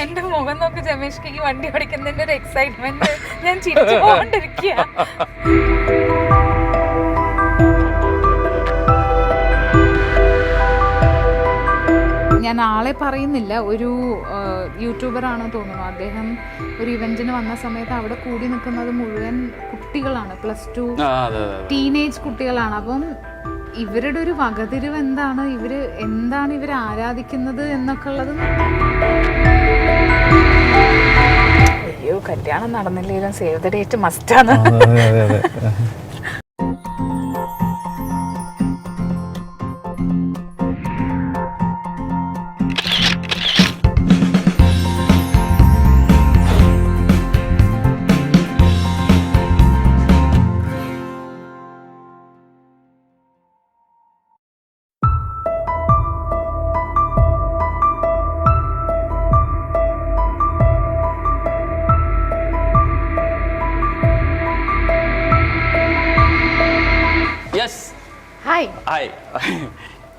എന്റെ മുഖം നോക്കി ജമേഷ്ക്ക് ഈ വണ്ടി ഓടിക്കുന്നതിന്റെ ഒരു എക്സൈറ്റ്മെന്റ് ഞാൻ ചിരിച്ചു പോകൊണ്ടിരിക്കുക. ഞാൻ ആളെ പറയുന്നില്ല, ഒരു യൂട്യൂബറാണ് തോന്നുന്നു. അദ്ദേഹം ഒരു ഇവന്റിന് വന്ന സമയത്ത് അവിടെ കൂടി നിൽക്കുന്നത് മുഴുവൻ കുട്ടികളാണ്, +2 ടീനേജ് കുട്ടികളാണ്. അപ്പം ഇവരുടെ ഒരു വകതിരിവ് എന്താണ്, എന്താണ് ഇവർ ആരാധിക്കുന്നത് എന്നൊക്കെ ഉള്ളത്. അയ്യോ, കല്യാണം നടന്നില്ലെങ്കിലും സേവ് ദ ഡേറ്റ് മസ്റ്റാണ്.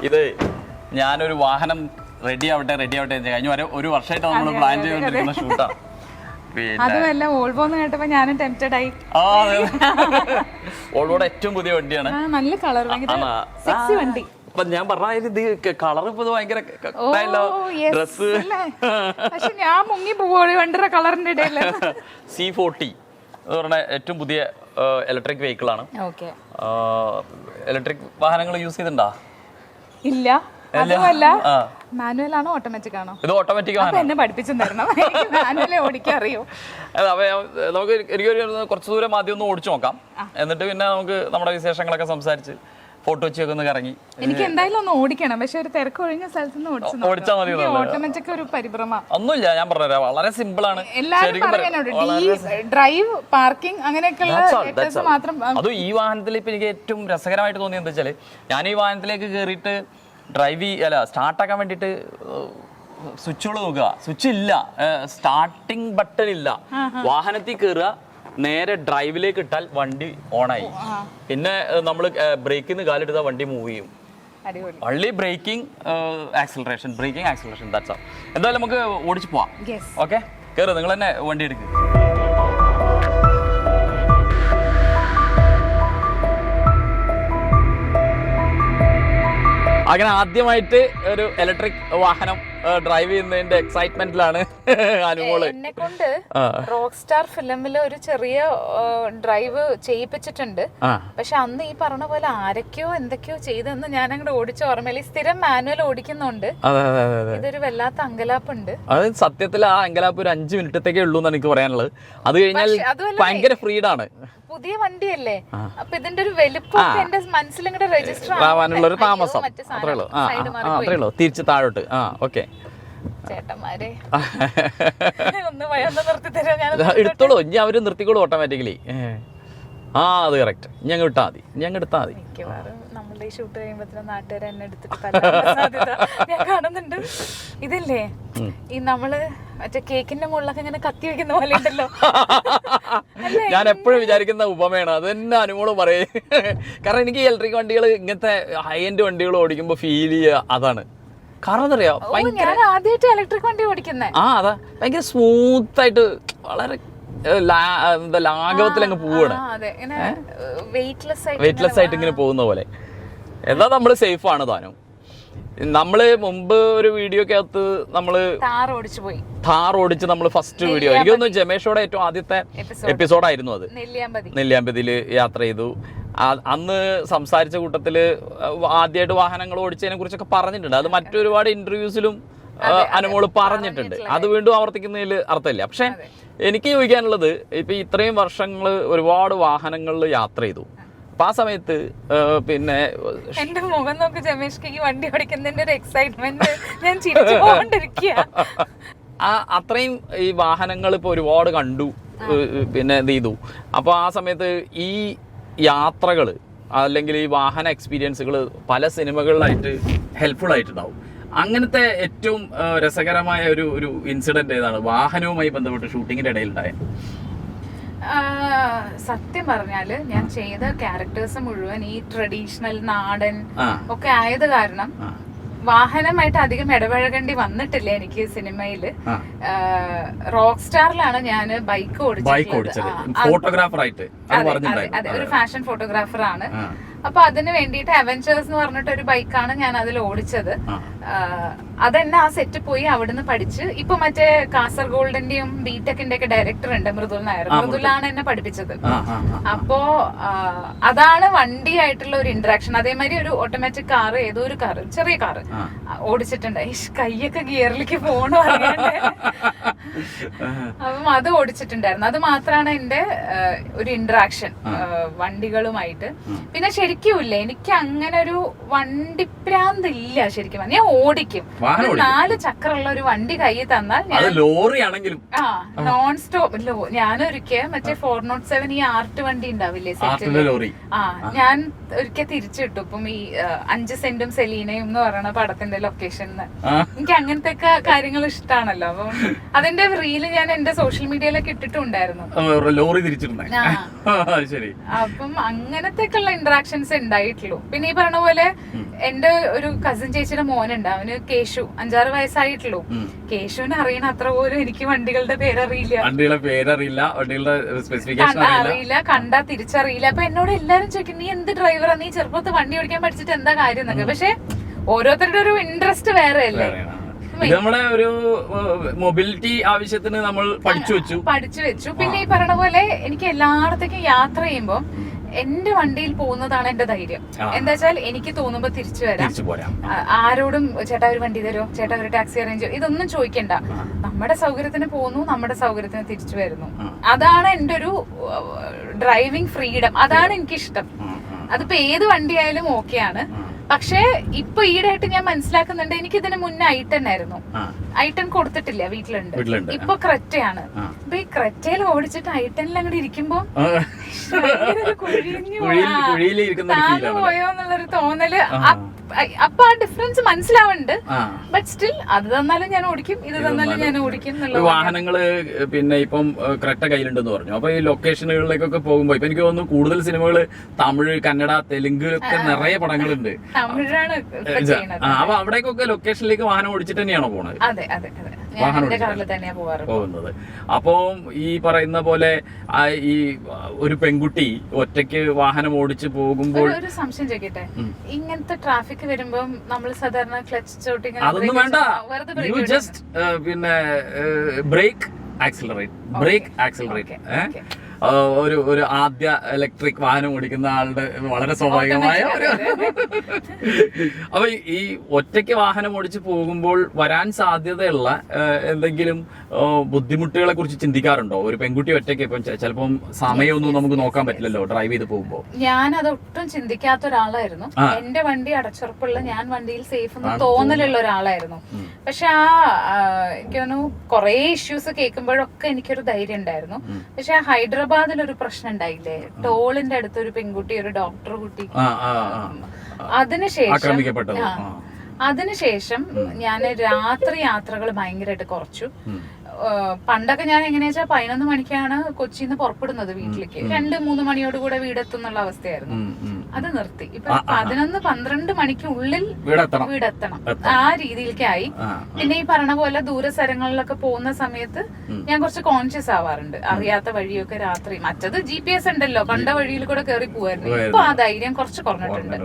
ഇത് ഞാനൊരു വാഹനം റെഡി ആവട്ടെ കഴിഞ്ഞ ഒരു വർഷമായിട്ട് നമ്മൾ പ്ലാൻ ചെയ്തുകൊണ്ടിരിക്കുന്ന ഷൂട്ടാണ്. അതുമല്ല, വോൾവോ എന്ന് കേട്ടപ്പോ ഞാനും ടെംപ്റ്റഡ് ആയി. വോൾവോയുടെ ഏറ്റവും പുതിയ വണ്ടിയാണ്, നല്ല കളർ, സെക്സി വണ്ടി. അപ്പൊ ഞാൻ പറഞ്ഞ ഇത് കളർ ഇപ്പൊ ഭയങ്കര ഡ്രസ്, പക്ഷെ ഞാൻ മുങ്ങി പോവുക വണ്ടിയുടെ കളറിന്റെ ഇടയിൽ. C40 എന്ന് പറഞ്ഞ ഏറ്റവും പുതിയ ഇലക്ട്രിക് വെഹിക്കിൾ ആണ്. ഇലക്ട്രിക് വാഹനങ്ങൾ യൂസ് ചെയ്തിട്ടുണ്ടോ? ഇല്ല, അതുമല്ല മാനുവൽ ആണോ ഓട്ടോമാറ്റിക് ആണോ? ഇത് ഓട്ടോമാറ്റിക് ആണ്. എന്നെ പഠിപ്പിച്ചു തരണം, മാനുവലേ ഓടിക്കാൻ അറിയോ? നമുക്ക് എനിക്കൊരു കുറച്ച് ദൂരം ആദ്യം ഒന്ന് ഓടിച്ചു നോക്കാം, എന്നിട്ട് പിന്നെ നമുക്ക് നമ്മുടെ വിശേഷങ്ങളൊക്കെ സംസാരിച്ച് ഫോട്ടോ വെച്ചൊക്കെ ഒന്ന് കറങ്ങി. എനിക്ക് എന്തായാലും ഒന്ന് ഓടിക്കണം, പക്ഷെ ഒരു തിരക്ക് ഒഴിഞ്ഞ സ്ഥലത്ത് നിന്ന് ഓടിച്ചാൽ മതി. ഓട്ടോമാറ്റിക് ഒരു പരിഭ്രമ ഒന്നുമില്ല, ഞാൻ പറഞ്ഞുതരാം, വളരെ സിമ്പിൾ ആണ്. ഡ്രൈവ്, പാർക്കിംഗ്, അങ്ങനെയൊക്കെയുള്ള മാത്രം. അതും ഈ വാഹനത്തിൽ ഇപ്പൊ എനിക്ക് ഏറ്റവും രസകരമായിട്ട് തോന്നിയത് എന്താ വെച്ചാല്, ഞാൻ ഈ വാഹനത്തിലേക്ക് കയറിയിട്ട് സ്റ്റാർട്ടാക്കാൻ വേണ്ടിയിട്ട് സ്വിച്ചുകൾ നോക്കുക, സ്വിച്ച് ഇല്ല, സ്റ്റാർട്ടിങ് ബട്ടൺ ഇല്ല. വാഹനത്തിൽ കയറുക, നേരെ ഡ്രൈവിലേക്ക് ഇട്ടാൽ വണ്ടി ഓണായി. പിന്നെ നമ്മൾ ബ്രേക്കിൽ നിന്ന് കാലെടുത്താൽ വണ്ടി മൂവ് ചെയ്യും. only braking, acceleration, braking, acceleration, that's all. എന്തായാലും നമുക്ക് ഓടിച്ചു പോവാം. ഓക്കെ, കയറുക, നിങ്ങൾ തന്നെ വണ്ടി എടുക്കുക. അങ്ങനെ ആദ്യമായിട്ട് ഒരു ഇലക്ട്രിക് വാഹനം ഡ്രൈവ് ചെയ്യുന്നതിന്റെ എക്സൈറ്റ്മെന്റിലാണ് അനുമോള്. എന്നെ കൊണ്ട് റോക്ക് സ്റ്റാർ ഫിലിമില് ഒരു ചെറിയ ഡ്രൈവ് ചെയ്യിപ്പിച്ചിട്ടുണ്ട്. പക്ഷെ അന്ന് ഈ പറഞ്ഞ പോലെ ആരൊക്കെയോ എന്തൊക്കെയോ ചെയ്തെന്ന് ഞാൻ അങ്ങോട്ട് ഓടിച്ച ഓർമ്മയില്ല. സ്ഥിരം മാനുവൽ ഓടിക്കുന്നുണ്ട്. ഇതൊരു വല്ലാത്ത അങ്കലാപ്പുണ്ട്. അത് സത്യത്തിൽ ആ അങ്കലാപ്പ് ഒരു 5 മിനിറ്റത്തേക്കേ ഉള്ളൂ എന്നാണ് എനിക്ക് പറയാനുള്ളത്. അത് കഴിഞ്ഞാൽ ഭയങ്കര ഫ്രീഡാണ്. പുതിയ വണ്ടിയല്ലേ, അപ്പൊ ഇതിന്റെ ഒരു വലിപ്പം എന്റെ മനസ്സിൽ ഇങ്ങോട്ട് രജിസ്റ്റർ ആവാനുള്ള ഒരു താമസം അത്രേ ഉള്ളൂ. തിരിച്ച് താഴോട്ട്. ഓക്കെ ചേട്ടന്മാരെ, ഒന്ന് നിർത്തി തരാം. ഞാൻ എടുത്തോളൂ, ഇനി അവര് നിർത്തിക്കോളൂ ഓട്ടോമാറ്റിക്കലി. അത് കറക്റ്റ്. ഇനി അങ്ങ് വിട്ടാൽ മതി, മിക്കവാറും നമ്മളുടെ ഈ ഷൂട്ട് കഴിയുമ്പോ നാട്ടുകാർ എന്നെ എടുത്തിട്ട് സാധ്യത ഞാൻ കാണുന്നുണ്ട്. ഇതില്ലേ, ഈ നമ്മള് മറ്റേ കേക്കിന്റെ മുകളിലൊക്കെ ഇങ്ങനെ കത്തി വെക്കുന്ന പോലെ ഉണ്ടല്ലോ. ഞാൻ എപ്പോഴും വിചാരിക്കുന്ന ഉപമയാണ് അത് തന്നെ അനുമോള് പറയും. കാരണം എനിക്ക് ഇലക്ട്രിക് വണ്ടികൾ, ഇങ്ങനത്തെ ഹൈ എൻഡ് വണ്ടികൾ ഓടിക്കുമ്പോ ഫീൽ ചെയ്യുക അതാണ്. കാരണം എന്താ പറയാ, ഞാൻ ആദ്യമായിട്ട് ഇലക്ട്രിക് വണ്ടി ഓടിക്കുന്നേ. അതാ ഭയങ്കര സ്മൂത്ത് ആയിട്ട്, വളരെ ലാഘവത്തിൽ അങ്ങ് പോവാണ്, വെയിറ്റ്ലെസ് ആയിട്ട് ഇങ്ങനെ പോകുന്ന പോലെ. എന്നാ നമ്മള് സേഫ് ആണ് താനും. നമ്മള് മുമ്പ് ഒരു വീഡിയോക്കകത്ത് നമ്മള് ഥാർ ഓടിച്ച് നമ്മള് ഫസ്റ്റ് വീഡിയോ, എനിക്ക് തോന്നുന്നു ജമേഷോടെ ഏറ്റവും ആദ്യത്തെ എപ്പിസോഡായിരുന്നു അത്. നെല്ലിയാമ്പതിയില് യാത്ര ചെയ്തു. അന്ന് സംസാരിച്ച കൂട്ടത്തില് ആദ്യമായിട്ട് വാഹനങ്ങൾ ഓടിച്ചതിനെ കുറിച്ചൊക്കെ പറഞ്ഞിട്ടുണ്ട്. അത് മറ്റൊരുപാട് ഇന്റർവ്യൂസിലും അനുമോള് പറഞ്ഞിട്ടുണ്ട്. അത് വീണ്ടും ആവർത്തിക്കുന്നതിൽ അർത്ഥമില്ല. പക്ഷെ എനിക്ക് ചോദിക്കാനുള്ളത്, ഇപ്പൊ ഇത്രയും വർഷങ്ങള് ഒരുപാട് വാഹനങ്ങളിൽ യാത്ര ചെയ്തു. അപ്പൊ ആ സമയത്ത് പിന്നെ എന്റെ മുഖം നോക്കി ജമേഷ്ക്ക് ഈ വണ്ടി ഓടിക്കുന്നതിന്റെ ഒരു എക്സൈറ്റ്മെന്റ് ഞാൻ ചിരിച്ചു പോകൊണ്ടിരിക്കുക. അത്രയും ഈ വാഹനങ്ങൾ ഇപ്പൊ ഒരുപാട് കണ്ടു, പിന്നെ ഇത് ചെയ്തു. അപ്പൊ ആ സമയത്ത് ഈ യാത്രകള് അല്ലെങ്കിൽ ഈ വാഹന എക്സ്പീരിയൻസുകൾ പല സിനിമകളിലായിട്ട് ഹെൽപ്ഫുൾ ആയിട്ടുണ്ടാവും. അങ്ങനത്തെ ഏറ്റവും രസകരമായ ഒരു ഇൻസിഡന്റ് ഏതാണ് വാഹനവുമായി ബന്ധപ്പെട്ട് ഷൂട്ടിങ്ങിന്റെ ഇടയിലുണ്ടായ? സത്യം പറഞ്ഞാല് ഞാൻ ചെയ്ത ക്യാരക്ടേഴ്സ് മുഴുവൻ ഈ ട്രഡീഷണൽ നാടൻ ഒക്കെ ആയത് കാരണം വാഹനമായിട്ട് അധികം ഇടപഴകേണ്ടി വന്നിട്ടില്ല എനിക്ക് സിനിമയില്. റോക്ക് സ്റ്റാറിലാണ് ഞാൻ ബൈക്ക് ഓടിച്ചത്. ഫോട്ടോഗ്രാഫറായിട്ട്. അതെ, ഒരു ഫാഷൻ ഫോട്ടോഗ്രാഫർ ആണ്. അപ്പൊ അതിന് വേണ്ടിയിട്ട് അവഞ്ചേഴ്സ് എന്ന് പറഞ്ഞിട്ട് ഒരു ബൈക്കാണ് ഞാൻ അതിൽ ഓടിച്ചത്. അതെന്നെ ആ സെറ്റ് പോയി അവിടുന്ന് പഠിച്ച് ഇപ്പൊ മറ്റേ കാസർഗോൾഡിന്റെയും ബിടെക്കിന്റെ ഒക്കെ ഡയറക്ടർ ഉണ്ട് മൃദുൽ നായർ. മൃദുലാണ് എന്നെ പഠിപ്പിച്ചത്. അപ്പോ അതാണ് വണ്ടിയായിട്ടുള്ള ഒരു ഇന്ററാക്ഷൻ. അതേമാതിരി ഒരു ഓട്ടോമാറ്റിക് കാറ്, ഏതോ ഒരു കാറ്, ചെറിയ കാറ് ഓടിച്ചിട്ടുണ്ട്. കൈയൊക്കെ ഗിയറിലേക്ക് പോണോ അറിയാണ്ട്. അപ്പം അത് ഓടിച്ചിട്ടുണ്ടായിരുന്നു. അത് മാത്രമാണ് എന്റെ ഒരു ഇന്ററാക്ഷൻ വണ്ടികളുമായിട്ട്. പിന്നെ ശരിക്കും ഇല്ല, എനിക്ക് അങ്ങനെ ഒരു വണ്ടിപ്രാന്ത് ഇല്ല ശരിക്കും. ഞാൻ ഓടിക്കും. 4 ചക്രമുള്ള ഒരു വണ്ടി കയ്യിൽ തന്നാൽ ഞാൻ ലോറിയാണെങ്കിലും നോൺ സ്റ്റോപ്പ്. ഞാനൊരിക്കൽ മറ്റേ 407 ഈ ആർട്ട് വണ്ടി ഉണ്ടാവില്ലേ സെറ്റില്, ഞാൻ ഒരിക്കൽ തിരിച്ചിട്ടു. ഇപ്പം ഈ 5 സെന്റും സെലീനയും എന്ന് പറയുന്ന പടത്തിന്റെ ലൊക്കേഷനിന്ന്. എനിക്ക് അങ്ങനത്തെ ഒക്കെ കാര്യങ്ങൾ ഇഷ്ടമാണല്ലോ. അപ്പം അതിന്റെ റീല് ഞാൻ എന്റെ സോഷ്യൽ മീഡിയയിലൊക്കെ ഇട്ടിട്ടുണ്ടായിരുന്നു. ലോറി തിരിച്ചിരുന്നേ. അപ്പം അങ്ങനത്തെ ഉള്ള ഇന്ററാക്ഷൻസ് ഉണ്ടായിട്ടുള്ളൂ. പിന്നെ ഈ പറഞ്ഞ പോലെ എന്റെ ഒരു കസിൻ ചേച്ചിയുടെ മോനുണ്ട്, അവന് കേശു, 5-6 വയസ്സായിട്ടുള്ളൂ. കേശുവിന് അറിയണ അത്ര പോലും എനിക്ക് വണ്ടികളുടെ പേരറിയില്ല, കണ്ടാ തിരിച്ചറിയില്ല. അപ്പൊ എന്നോട് എല്ലാരും ചോദിക്കും, നീ എന്ത് ഡ്രൈവറാ, നീ ചെറുപ്പത്ത് വണ്ടി ഓടിക്കാൻ പഠിച്ചിട്ട് എന്താ കാര്യം എന്നൊക്കെ. പക്ഷെ ഓരോരുത്തരുടെ ഒരു ഇൻട്രസ്റ്റ് വേറെ അല്ലേ. നമ്മുടെ ഒരു മൊബിലിറ്റി ആവശ്യത്തിന് നമ്മൾ പഠിച്ചു വെച്ചു. പിന്നെ ഈ പറഞ്ഞ പോലെ എനിക്ക് എല്ലായിടത്തേക്കും യാത്ര ചെയ്യുമ്പോ എന്റെ വണ്ടിയിൽ പോകുന്നതാണ് എന്റെ ധൈര്യം. എന്താ വെച്ചാൽ എനിക്ക് തോന്നുമ്പോ തിരിച്ചു വരാം. ആരോടും ചേട്ടാ ഒരു വണ്ടി തരുമോ, ചേട്ടാ ഒരു ടാക്സി അറേഞ്ച് ചെയ്യോ, ഇതൊന്നും ചോദിക്കണ്ട. നമ്മുടെ സൗകര്യത്തിന് പോകുന്നു, നമ്മുടെ സൗകര്യത്തിന് തിരിച്ചു വരുന്നു. അതാണ് എന്റെ ഒരു ഡ്രൈവിംഗ് ഫ്രീഡം. അതാണ് എനിക്കിഷ്ടം. അതിപ്പോ ഏത് വണ്ടിയായാലും ഓക്കെയാണ്. പക്ഷെ ഇപ്പൊ ഈടായിട്ട് ഞാൻ മനസ്സിലാക്കുന്നുണ്ട്, എനിക്ക് ഇതിന് മുന്നേ ഐ10 ആയിരുന്നു. ഐ10 കൊടുത്തിട്ടില്ല, വീട്ടിലുണ്ട്. ഇപ്പൊ ക്രെറ്റയാണ്. അപ്പൊ ഈ ക്രെറ്റയിൽ ഓടിച്ചിട്ട് ഐ10 അങ്ങോട്ട് ഇരിക്കുമ്പോ താന്നു പോയോ എന്നുള്ളൊരു തോന്നല്. അപ്പൊ ആ ഡിഫറൻസ് മനസ്സിലാവുന്നുണ്ട്. ബട്ട് സ്റ്റിൽ അത് തന്നാലും ഞാൻ ഓടിക്കും, ഇത് തന്നാലും ഞാൻ ഓടിക്കും എന്നുള്ള വാഹനങ്ങള്. പിന്നെ ഇപ്പം ക്രെറ്റ കയ്യിലുണ്ടെന്ന് പറഞ്ഞു. അപ്പൊ ഈ ലൊക്കേഷനുകളിലേക്കൊക്കെ പോകുമ്പോ ഇപ്പൊ എനിക്ക് തോന്നുന്നു കൂടുതൽ സിനിമകള് തമിഴ്, കന്നഡ, തെലുങ്ക് ഒക്കെ നിറയെ പടങ്ങളുണ്ട്. തമിഴാണ് അപ്പൊ അവിടേക്കൊക്കെ ലൊക്കേഷനിലേക്ക് വാഹനം ഓടിച്ചിട്ട് തന്നെയാണോ പോണത്? അതെ. പോകുന്നത്. അപ്പം ഈ പറയുന്ന പോലെ ഈ ഒരു പെൺകുട്ടി ഒറ്റയ്ക്ക് വാഹനം ഓടിച്ച് പോകുമ്പോൾ ഒരു സംശയം ചോദിക്കട്ടെ, ഇങ്ങനത്തെ ട്രാഫിക് വരുമ്പോ നമ്മൾ സാധാരണ ക്ലച്ച് ചവിട്ടി അതൊന്നും വേണ്ട, യു ജസ്റ്റ് പിന്നെ ബ്രേക്ക് ആക്സിലറേറ്റ്. ഒരു ആദ്യ ഇലക്ട്രിക് വാഹനം ഓടിക്കുന്ന ആളുടെ വളരെ സ്വാഭാവികമായ ഒരു അപ്പൊ ഈ ഒറ്റയ്ക്ക് വാഹനം ഓടിച്ച് പോകുമ്പോൾ വരാൻ സാധ്യതയുള്ള എന്തെങ്കിലും ബുദ്ധിമുട്ടുകളെ കുറിച്ച് ചിന്തിക്കാറുണ്ടോ? ഒരു പെൺകുട്ടി ഒറ്റയ്ക്ക് ഇപ്പം ചിലപ്പം സമയമൊന്നും നമുക്ക് നോക്കാൻ പറ്റില്ലല്ലോ ഡ്രൈവ് ചെയ്ത് പോകുമ്പോ. ഞാൻ അതൊട്ടും ചിന്തിക്കാത്ത ഒരാളായിരുന്നു. എന്റെ വണ്ടി അടച്ചുറപ്പുള്ള, ഞാൻ വണ്ടിയിൽ സേഫ് എന്ന് തോന്നലുള്ള ഒരാളായിരുന്നു. പക്ഷെ എനിക്ക് തോന്നുന്നു കുറെ ഇഷ്യൂസ് കേൾക്കുമ്പോഴൊക്കെ എനിക്കൊരു ധൈര്യം ഉണ്ടായിരുന്നു. പക്ഷെ ആ ഹൈദരാബാദിൽ ഒരു പ്രശ്നം ഉണ്ടായില്ലേ, ടോളിന്റെ അടുത്ത് ഒരു പെൺകുട്ടി, ഒരു ഡോക്ടർ കുട്ടി, അതിനുശേഷം ഞാൻ രാത്രി യാത്രകൾ ഭയങ്കരമായിട്ട് കുറച്ചു. പണ്ടൊക്കെ ഞാൻ എങ്ങനെയാ വെച്ചാൽ 11 മണിക്കാണ് കൊച്ചിന്ന് പുറപ്പെടുന്നത് വീട്ടിലേക്ക്. 2-3 മണിയോട് കൂടെ വീടെത്തുന്നുള്ള അവസ്ഥയായിരുന്നു. അത് നിർത്തി. ഇപ്പൊ 11-12 മണിക്കുള്ളിൽ വീടെത്തണം, ആ രീതിയിലേക്കായി. പിന്നെ ഈ പറഞ്ഞ പോലെ ദൂരസ്ഥലങ്ങളിലൊക്കെ പോകുന്ന സമയത്ത് ഞാൻ കുറച്ച് കോൺഷ്യസ് ആവാറുണ്ട്. അറിയാത്ത വഴിയൊക്കെ രാത്രി, മറ്റത് GPS ഉണ്ടല്ലോ, കണ്ട വഴിയിൽ കൂടെ കയറി പോവായിരുന്നു. ഇപ്പൊ ആ ധൈര്യം കുറച്ച് കുറഞ്ഞിട്ടുണ്ട്.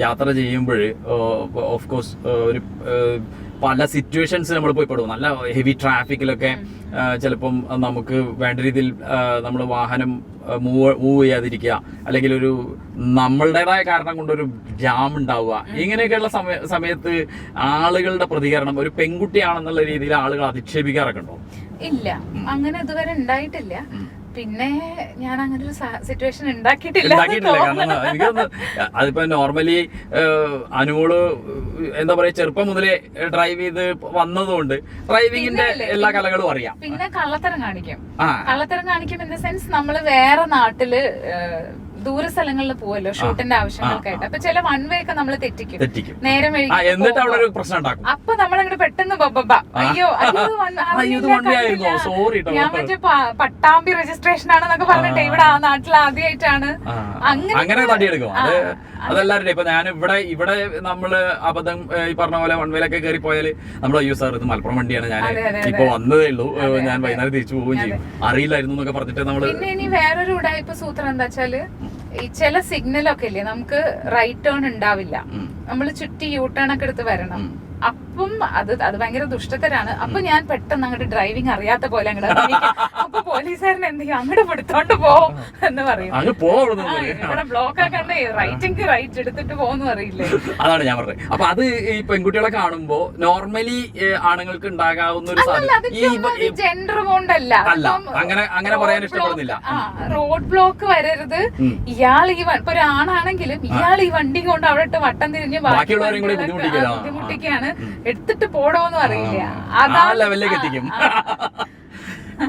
യാത്ര ചെയ്യുമ്പോൾ ഓഫ് കോഴ്സ് ഒരു പല സിറ്റുവേഷൻസ് നമ്മൾ പോയി പെടും. നല്ല ഹെവി ട്രാഫിക്കിലൊക്കെ ചിലപ്പം നമുക്ക് വേണ്ട രീതിയിൽ നമ്മൾ വാഹനം മൂവ് ചെയ്യാതിരിക്കുക, അല്ലെങ്കിൽ ഒരു നമ്മളുടേതായ കാരണം കൊണ്ടൊരു ജാം ഉണ്ടാവുക, ഇങ്ങനെയൊക്കെയുള്ള സമയത്ത് ആളുകളുടെ പ്രതികരണം, ഒരു പെൺകുട്ടിയാണെന്നുള്ള രീതിയിൽ ആളുകൾ അധിക്ഷേപിക്കാറൊക്കെ ഉണ്ടോ? ഇല്ല, അങ്ങനെ ഇതുവരെ ഉണ്ടായിട്ടില്ല. പിന്നെ ഞാൻ അങ്ങനെ ഒരു സിറ്റുവേഷൻ ഉണ്ടാക്കിയിട്ടില്ല. കാരണം എനിക്കൊന്ന് അതിപ്പോ നോർമലി അനുമോള് എന്താ പറയാ ചെറുപ്പം മുതലേ ഡ്രൈവ് ചെയ്ത് വന്നതുകൊണ്ട് ഡ്രൈവിങ്ങിന്റെ എല്ലാ കലകളും അറിയാം. പിന്നെ കള്ളത്തരം കാണിക്കും ഇൻ ദ സെൻസ് നമ്മള് വേറെ നാട്ടില് ദൂര സ്ഥലങ്ങളിൽ പോവല്ലോ ഷൂട്ടിന്റെ ആവശ്യങ്ങൾക്കായിട്ട്. അപ്പൊ ചില വൺ വേ ഒക്കെ നമ്മൾ തെറ്റിക്കും, നേരം എന്നിട്ട് അവിടെ ഒരു പ്രശ്നം ഉണ്ടാക്കും. അപ്പൊ നമ്മളങ്ങോട്ട് പെട്ടെന്ന് അയ്യോ ഞാൻ മറ്റേ പട്ടാമ്പി രജിസ്ട്രേഷൻ ആണെന്നൊക്കെ പറഞ്ഞിട്ട് ഇവിടെ ആ നാട്ടിൽ ആദ്യമായിട്ടാണ് അങ്ങനെ തടിയെടുക്കും. അതെല്ലാവരുടെ ഇപ്പൊ ഞാൻ ഇവിടെ നമ്മള് അബദ്ധം ഈ പറഞ്ഞ പോലെ വൺവേലൊക്കെ കയറി പോയാല് നമ്മൾ അയ്യോ സാർ ഇത് മലപ്പുറം വണ്ടിയാണ്, ഞാൻ ഇപ്പൊ വന്നതേ ഉള്ളൂ, ഞാൻ വൈകുന്നേരം തിരിച്ചു പോവുകയും ചെയ്യും, അറിയില്ലായിരുന്നു എന്നൊക്കെ പറഞ്ഞിട്ട് നമ്മള്. പിന്നെ ഇനി വേറൊരു ഉടായ്പ സൂത്രം എന്താ വെച്ചാല്, ഈ ചില സിഗ്നലൊക്കെ ഇല്ലേ, നമുക്ക് റൈറ്റ് ടേൺ ഉണ്ടാവില്ല, നമ്മൾ ചുറ്റി യൂ ടേൺ ഒക്കെ എടുത്ത് വരണം. അപ്പം അത് ഭയങ്കര ദുഷ്ടത്തരാണ്. അപ്പൊ ഞാൻ പെട്ടെന്ന് അങ്ങോട്ട് ഡ്രൈവിംഗ് അറിയാത്ത പോലെ അങ്ങോട്ട് അപ്പൊ പോലീസുകാരൻ എന്ത് ചെയ്യും, അങ്ങോട്ട് പിടുത്തോണ്ട് പോവും എന്ന് പറയും. ഇവിടെ ബ്ലോക്ക് ആക്കണ്ടേ, റൈറ്റ് എടുത്തിട്ട് പോകുന്നു അറിയില്ലേ. അതാണ് ഞാൻ പറഞ്ഞത്. അപ്പൊ അത് ഈ പെൺകുട്ടികളെ കാണുമ്പോ നോർമലി ആണുങ്ങൾക്ക് ഉണ്ടാകാവുന്ന ഒരു ജെൻഡർ കൊണ്ടല്ല, അങ്ങനെ പറയാൻ ഇഷ്ടപ്പെടുന്നില്ല. റോഡ് ബ്ലോക്ക് വരരുത്, ഇയാൾ ഇപ്പൊ ഒരു ആണാണെങ്കിലും ഇയാൾ ഈ വണ്ടി കൊണ്ട് അവിടെ ഇട്ട് വട്ടം തിരിഞ്ഞ് ബാക്കിയുള്ളവരെയും കൂടി ബുദ്ധിമുട്ടിക്കാണ്, എടുത്തിട്ട് പോടോന്ന് അറിയില്ല. ആ ലെവലിലേക്ക് എത്തിക്കും.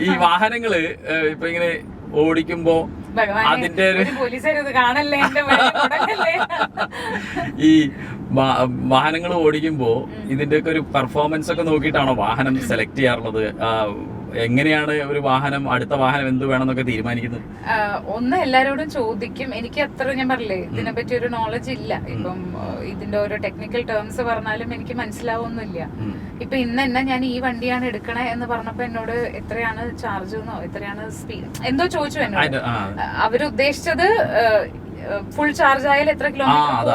ഈ വാഹനങ്ങള് ഇപ്പൊ ഇങ്ങനെ ഓടിക്കുമ്പോ അതിന്റെ ഈ വാഹനങ്ങൾ ഓടിക്കുമ്പോ ഇതിന്റെ ഒക്കെ ഒരു പെർഫോമൻസ് ഒക്കെ നോക്കിയിട്ടാണോ വാഹനം സെലക്ട് ചെയ്യാറുള്ളത്? എങ്ങനെയാണ് ഒരു വാഹനം, അടുത്ത വാഹനം എന്ത് വേണമെന്നൊക്കെ തീരുമാനിക്കുന്നത്? ഒന്ന് എല്ലാരോടും ചോദിക്കും. എനിക്ക് അത്ര, ഞാൻ പറഞ്ഞില്ലേ, ഇതിനെ പറ്റി ഒരു നോളജ് ഇല്ല. ഇപ്പം ഇതിന്റെ ഓരോ ടെക്നിക്കൽ ടേംസ് പറഞ്ഞാലും എനിക്ക് മനസ്സിലാവുന്നില്ല. ഇപ്പൊ ഇന്ന് ഞാൻ ഈ വണ്ടിയാണ് എടുക്കണേ എന്ന് പറഞ്ഞപ്പോ എന്നോട് എത്രയാണ് ചാർജ് എന്നോ എത്രയാണ് സ്പീഡ് എന്തോ ചോദിച്ചു എന്നോട്. അവരുദ്ദേശിച്ചത് ഫുൾ ചാർജ് ആയാൽ എത്ര കിലോമീറ്റർ.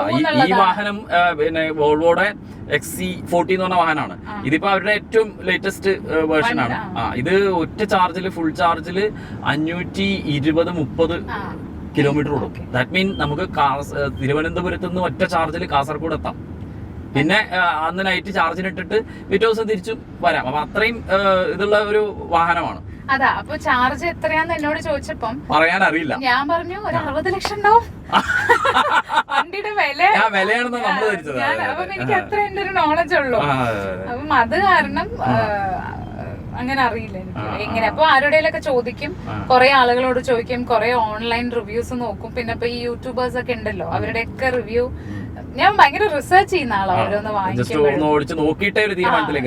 ഈ വാഹനം പിന്നെ വോൾവോയുടെ XC40 എന്ന് പറഞ്ഞ വാഹനമാണ്. ഇതിപ്പോ അവരുടെ ഏറ്റവും ലേറ്റസ്റ്റ് വേർഷൻ ആണ്. ഇത് ഒറ്റ ചാർജില് ഫുൾ ചാർജില് 520-30 കിലോമീറ്റർ ഓടും. ദാറ്റ് മീൻ നമുക്ക് തിരുവനന്തപുരത്ത് നിന്ന് ഒറ്റ ചാർജിൽ കാസർഗോഡ് എത്താം. പിന്നെ അന്ന് നൈറ്റ് ചാർജിനിട്ടിട്ട് പിറ്റേ ദിവസം തിരിച്ചു വരാം. അപ്പൊ അത്രയും ഇതുള്ള ഒരു വാഹനമാണ്. അതാ, അപ്പൊ ചാർജ് എത്രയാന്ന് എന്നോട് ചോദിച്ചപ്പം പറയാൻ അറിയില്ല. ഞാൻ പറഞ്ഞു ഒരു 60 ലക്ഷം ഉണ്ടാവും വണ്ടിയുടെ വിലയാണെന്ന് നമ്മള് ധരിച്ചത്. അപ്പം എനിക്ക് അത്ര എന്റെ ഒരു നോളജ് ഉള്ളൂ. അപ്പം അത് കാരണം അങ്ങനെ അറിയില്ല എനിക്ക് എങ്ങനെ. അപ്പൊ ആരുടെയൊക്കെ ചോദിക്കും, കുറെ ആളുകളോട് ചോദിക്കും, കുറെ ഓൺലൈൻ റിവ്യൂസ് നോക്കും. പിന്നെ ഇപ്പൊ ഈ യൂട്യൂബേഴ്സ് ഒക്കെ ഉണ്ടല്ലോ, അവരുടെയൊക്കെ റിവ്യൂ ഞാൻ ഭയങ്കര റിസർച്ച് ചെയ്യുന്ന ആളാണ്. ഓരോന്ന് വാങ്ങിക്കുമ്പോൾ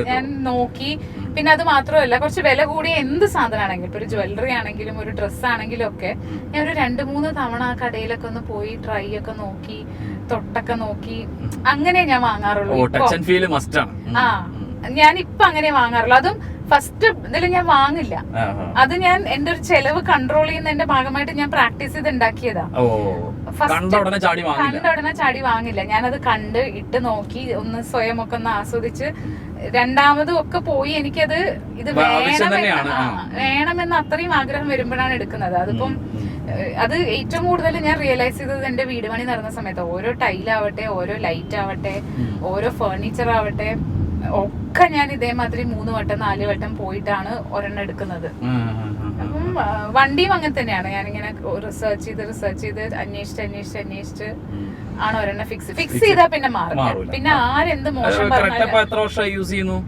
ഞാൻ നോക്കി. പിന്നെ അത് മാത്രമല്ല, കുറച്ച് വില കൂടിയ എന്ത് സാധനമാണെങ്കിലും, ഇപ്പൊ ഒരു ജ്വല്ലറി ആണെങ്കിലും ഒരു ഡ്രസ്സ് ആണെങ്കിലും ഒക്കെ ഞാൻ ഒരു 2-3 തവണ ആ കടയിലൊക്കെ ഒന്ന് പോയി ട്രൈ ഒക്കെ നോക്കി, തൊട്ടൊക്കെ നോക്കി, അങ്ങനെ ഞാൻ വാങ്ങാറുള്ളൂ. ഞാൻ ഇപ്പൊ അങ്ങനെ വാങ്ങാറുള്ളൂ. അതും ഫസ്റ്റ് ഇതിൽ ഞാൻ വാങ്ങില്ല. അത് ഞാൻ എന്റെ ഒരു ചെലവ് കൺട്രോൾ ചെയ്യുന്നതിന്റെ ഭാഗമായിട്ട് ഞാൻ പ്രാക്ടീസ് ചെയ്ത് ഉണ്ടാക്കിയതാ. കണ്ട ഉടനെ ചാടി വാങ്ങില്ല. ഞാനത് കണ്ട് ഇട്ട് നോക്കി, ഒന്ന് സ്വയം ഒക്കെ ഒന്ന് ആസ്വദിച്ച്, രണ്ടാമതും ഒക്കെ പോയി എനിക്കത് ഇത് വേണമെന്ന് അത്രയും ആഗ്രഹം വരുമ്പോഴാണ് എടുക്കുന്നത്. അതിപ്പം അത് ഏറ്റവും കൂടുതൽ ഞാൻ റിയലൈസ് ചെയ്തത് എന്റെ വീട് പണി നടന്ന സമയത്ത്. ഓരോ ടൈലാവട്ടെ, ഓരോ ലൈറ്റ് ആവട്ടെ, ഓരോ ഫർണിച്ചർ ആവട്ടെ, ഒക്കെ ഞാൻ ഇതേമാതിരി 3 വട്ടം 4 വട്ടം പോയിട്ടാണ് ഒരെണ്ണം എടുക്കുന്നത്. അപ്പം വണ്ടിയും അങ്ങനെ തന്നെയാണ്. ഞാനിങ്ങനെ റിസർച്ച് ചെയ്ത് അന്വേഷിച്ച് ആണ് ഒരെണ്ണം ഫിക്സ് ചെയ്താ പിന്നെ മാറും. പിന്നെ ആരെന്ത് മോശം പറഞ്ഞാലും.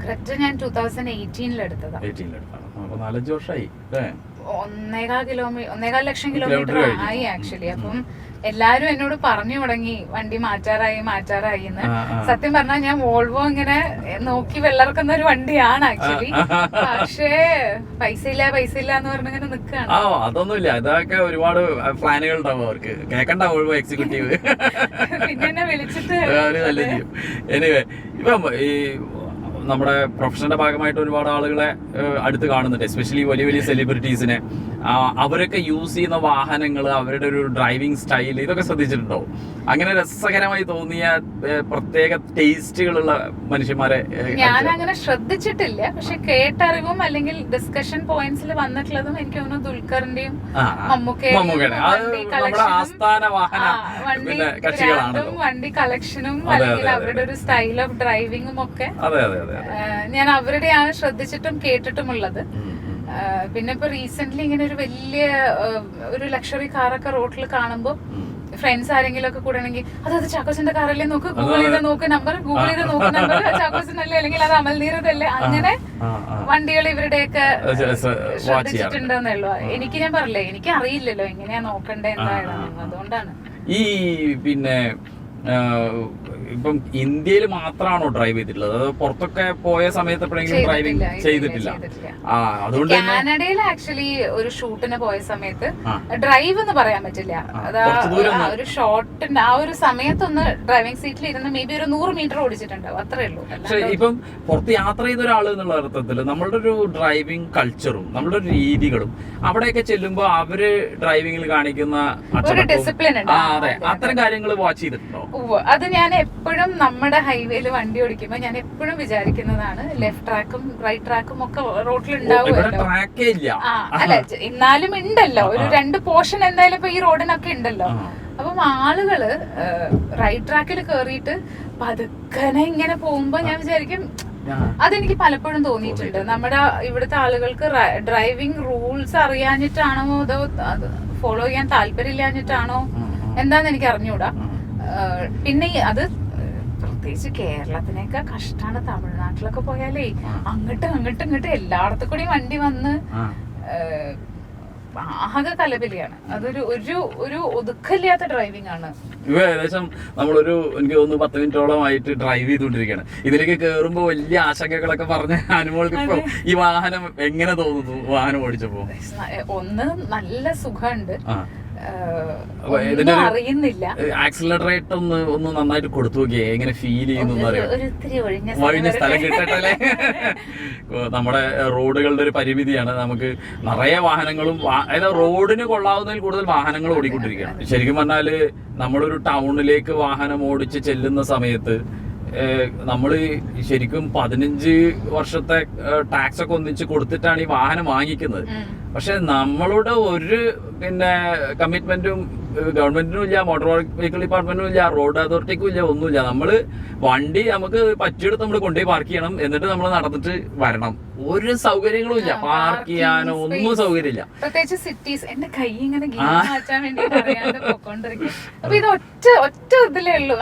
ക്രെറ്റ ഞാൻ 2018 എടുത്തതാ. 1.25 ലക്ഷം കിലോമീറ്റർ ആയി ആക്ച്വലി. അപ്പം എല്ലാരും എന്നോട് പറഞ്ഞു തുടങ്ങി വണ്ടി മാറ്റാറായി എന്ന്. സത്യം പറഞ്ഞാൽ ഞാൻ വോൾവോ ഇങ്ങനെ നോക്കി വെള്ളർക്കുന്ന ഒരു വണ്ടിയാണ് ആക്ച്വലി. പക്ഷേ പൈസ ഇല്ല എന്ന് പറഞ്ഞിങ്ങനെ നിൽക്കുകയാണ്. അതൊന്നുമില്ല, ഇതൊക്കെ ഒരുപാട് പ്ലാനുകൾ ഉണ്ടാവും അവർക്ക്. കേക്കണ്ട വോൾവോ എക്സിക്യൂട്ടീവ് പിന്നെ എന്നെ വിളിച്ചിട്ട് എനിവേ, ഇപ്പം ഈ നമ്മുടെ പ്രൊഫഷന്റെ ഭാഗമായിട്ട് ഒരുപാട് ആളുകളെ അടുത്ത് കാണുന്നുണ്ട്, എസ്പെഷ്യലി വലിയ സെലിബ്രിറ്റീസിനെ. അവരൊക്കെ യൂസ് ചെയ്യുന്ന വാഹനങ്ങൾ, അവരുടെ ഒരു ഡ്രൈവിംഗ് സ്റ്റൈൽ, ഇതൊക്കെ ശ്രദ്ധിച്ചിട്ടുണ്ടോ? അങ്ങനെ രസകരമായി തോന്നിയ പ്രത്യേക ടേസ്റ്റുകളുള്ള മനുഷ്യന്മാരെ ഞാൻ അങ്ങനെ ശ്രദ്ധിച്ചിട്ടില്ല. പക്ഷെ കേട്ടറിവും അല്ലെങ്കിൽ ഡിസ്കഷൻ പോയിന്റ്സിൽ വന്നിട്ടുള്ളതും എനിക്ക് തോന്നുന്നു ദുൽഖറിന്റെയും വണ്ടി കളക്ഷനും അല്ലെങ്കിൽ അവരുടെ ഒരു സ്റ്റൈൽ ഓഫ് ഡ്രൈവിംഗും ഒക്കെ ഞാൻ അവരുടെയാണ് ശ്രദ്ധിച്ചിട്ടും കേട്ടിട്ടുമുള്ളത്. പിന്നെ ഇപ്പൊ റീസെന്റ് ഇങ്ങനെ ഒരു വലിയ ഒരു ലക്ഷറി കാറൊക്കെ റോഡിൽ കാണുമ്പോ ഫ്രണ്ട്സ് ആരെങ്കിലും ഒക്കെ കൂടെ ആണെങ്കിൽ അത് ചാക്കോസിന്റെ കാറല്ലേ, നോക്ക് ഗൂഗിൾ ചെയ്ത് നോക്ക് നമ്പർ, ഗൂഗിൾ ചെയ്ത് നോക്ക് നമ്പർ ചാക്കോസിനല്ലേ, അല്ലെങ്കിൽ അത് അമൽനീരതല്ലേ, അങ്ങനെ വണ്ടികൾ ഇവരുടെയൊക്കെ ശ്രദ്ധിച്ചിട്ടുണ്ടെന്നേ ഉള്ളൂ. എനിക്ക് ഞാൻ പറഞ്ഞില്ലേ, എനിക്ക് അറിയില്ലല്ലോ എങ്ങനെയാ നോക്കണ്ടേ എന്തായാലും, അതുകൊണ്ടാണ്. ഈ പിന്നെ ഇപ്പം ഇന്ത്യയിൽ മാത്രമാണോ ഡ്രൈവ് ചെയ്തിട്ടുള്ളത്? അത് പുറത്തൊക്കെ പോയ സമയത്ത് എപ്പോഴെങ്കിലും ഡ്രൈവിംഗ് ചെയ്തിട്ടില്ല? അതുകൊണ്ട് കാനഡയിൽ ആക്ച്വലി ഒരു ഷൂട്ടിന് പോയ സമയത്ത് ഡ്രൈവ് എന്ന് പറയാൻ പറ്റില്ല, ഒരു ഷോട്ടിന്റെ ആ ഒരു സമയത്തൊന്ന് ഡ്രൈവിംഗ് സീറ്റിൽ ഇരുന്ന് മേ ബി ഒരു 100 മീറ്റർ ഓടിച്ചിട്ടുണ്ടാവും, അത്രേ ഉള്ളൂ. പക്ഷെ ഇപ്പം പുറത്ത് യാത്ര ചെയ്ത ഒരാൾ എന്നുള്ള അർത്ഥത്തിൽ നമ്മളുടെ ഒരു ഡ്രൈവിംഗ് കൾച്ചറും നമ്മളുടെ ഒരു രീതികളും അവിടെയൊക്കെ ചെല്ലുമ്പോ അവര് ഡ്രൈവിംഗിൽ കാണിക്കുന്ന ഒരു ഡിസിപ്ലിൻ ഉണ്ട്. അതെ, അത്തരം കാര്യങ്ങൾ വാച്ച് ചെയ്തിട്ടുണ്ടോ? അത് ഞാൻ എപ്പോഴും നമ്മുടെ ഹൈവേയിൽ വണ്ടി ഓടിക്കുമ്പോ ഞാൻ എപ്പോഴും വിചാരിക്കുന്നതാണ്, ലെഫ്റ്റ് ട്രാക്കും റൈറ്റ് ട്രാക്കും ഒക്കെ റോഡിൽ ഉണ്ടാവുമല്ലോ. അല്ല എന്നാലും ഉണ്ടല്ലോ ഒരു 2 പോർഷൻ എന്തായാലും ഇപ്പൊ ഈ റോഡിനൊക്കെ ഉണ്ടല്ലോ. അപ്പം ആളുകള് റൈറ്റ് ട്രാക്കിൽ കേറിയിട്ട് പതുക്കനെ ഇങ്ങനെ പോകുമ്പോ ഞാൻ വിചാരിക്കും, അതെനിക്ക് പലപ്പോഴും തോന്നിയിട്ടുണ്ട്, നമ്മുടെ ഇവിടുത്തെ ആളുകൾക്ക് ഡ്രൈവിംഗ് റൂൾസ് അറിയാഞ്ഞിട്ടാണോ അതോ ഫോളോ ചെയ്യാൻ താല്പര്യമില്ലാഞ്ഞിട്ടാണോ എന്താന്ന് എനിക്ക് അറിഞ്ഞൂടാ. പിന്നെ അത് പ്രത്യേകിച്ച് കേരളത്തിനേക്കാൾ കഷ്ടാണ് തമിഴ്നാട്ടിലൊക്കെ പോയാലേ, അങ്ങോട്ടും എല്ലായിടത്തും കൂടി വണ്ടി വന്ന് ആകെ കലപിലയാണ്. അതൊരു ഒരു ഒതുക്കല്ലാത്ത ഡ്രൈവിംഗ് ആണ്. ഏകദേശം നമ്മളൊരു എനിക്ക് തോന്നുന്നു 10 മിനിറ്റോളമായിട്ട് ഡ്രൈവ് ചെയ്തുകൊണ്ടിരിക്കുകയാണ്. ഇതിലേക്ക് കേറുമ്പോ വലിയ ആശങ്കകളൊക്കെ പറഞ്ഞ അനുമോൾക്ക് ഇപ്പൊ ഈ വാഹനം എങ്ങനെ തോന്നുന്നു? വാഹനം ഓടിച്ചപ്പോ ഒന്ന് നല്ല സുഖമുണ്ട്, അറിയുന്നില്ല. ആക്സിലറേറ്റ് ഒന്ന് നന്നായിട്ട് കൊടുത്തു നോക്കിയേ, എങ്ങനെ ഫീൽ ചെയ്യുന്നു? ഒഴിഞ്ഞ സ്ഥലം കിട്ടട്ടെ. നമ്മുടെ റോഡുകളുടെ ഒരു പരിമിതിയാണ്, നമുക്ക് നിറയെ വാഹനങ്ങളും അതായത് റോഡിന് കൊള്ളാവുന്നതിൽ കൂടുതൽ വാഹനങ്ങൾ ഓടിക്കൊണ്ടിരിക്കുകയാണ്. ശരിക്കും പറഞ്ഞാല് നമ്മളൊരു ടൗണിലേക്ക് വാഹനം ഓടിച്ച് ചെല്ലുന്ന സമയത്ത് നമ്മള് ശരിക്കും 15 വർഷത്തെ ടാക്സ് ഒക്കെ ഒന്നിച്ച് കൊടുത്തിട്ടാണ് ഈ വാഹനം വാങ്ങിക്കുന്നത്. പക്ഷെ നമ്മളുടെ ഒരു പിന്നെ കമ്മിറ്റ്മെന്റും ഗവൺമെന്റിനും ഇല്ല, മോട്ടോർ വെഹിക്കിൾ ഡിപ്പാർട്ട്മെന്റിനും ഇല്ല, റോഡ് അതോറിറ്റിക്കും ഇല്ല, ഒന്നുമില്ല. നമ്മള് വണ്ടി നമുക്ക് പറ്റിയെടുത്ത് നമ്മൾ കൊണ്ടുപോയി പാർക്ക് ചെയ്യണം, എന്നിട്ട് നമ്മൾ നടന്നിട്ട് വരണം. ഒരു സൗകര്യങ്ങളും ഇല്ല, പാർക്ക് ചെയ്യാനോ ഒന്നും സൗകര്യമില്ല. പ്രത്യേകിച്ച് സിറ്റീസ്. എന്റെ കൈ ഇങ്ങനെ മാറ്റാൻ വേണ്ടി അപ്പൊ ഇത് ഒറ്റ ഇതിലേ ഉള്ളൂ,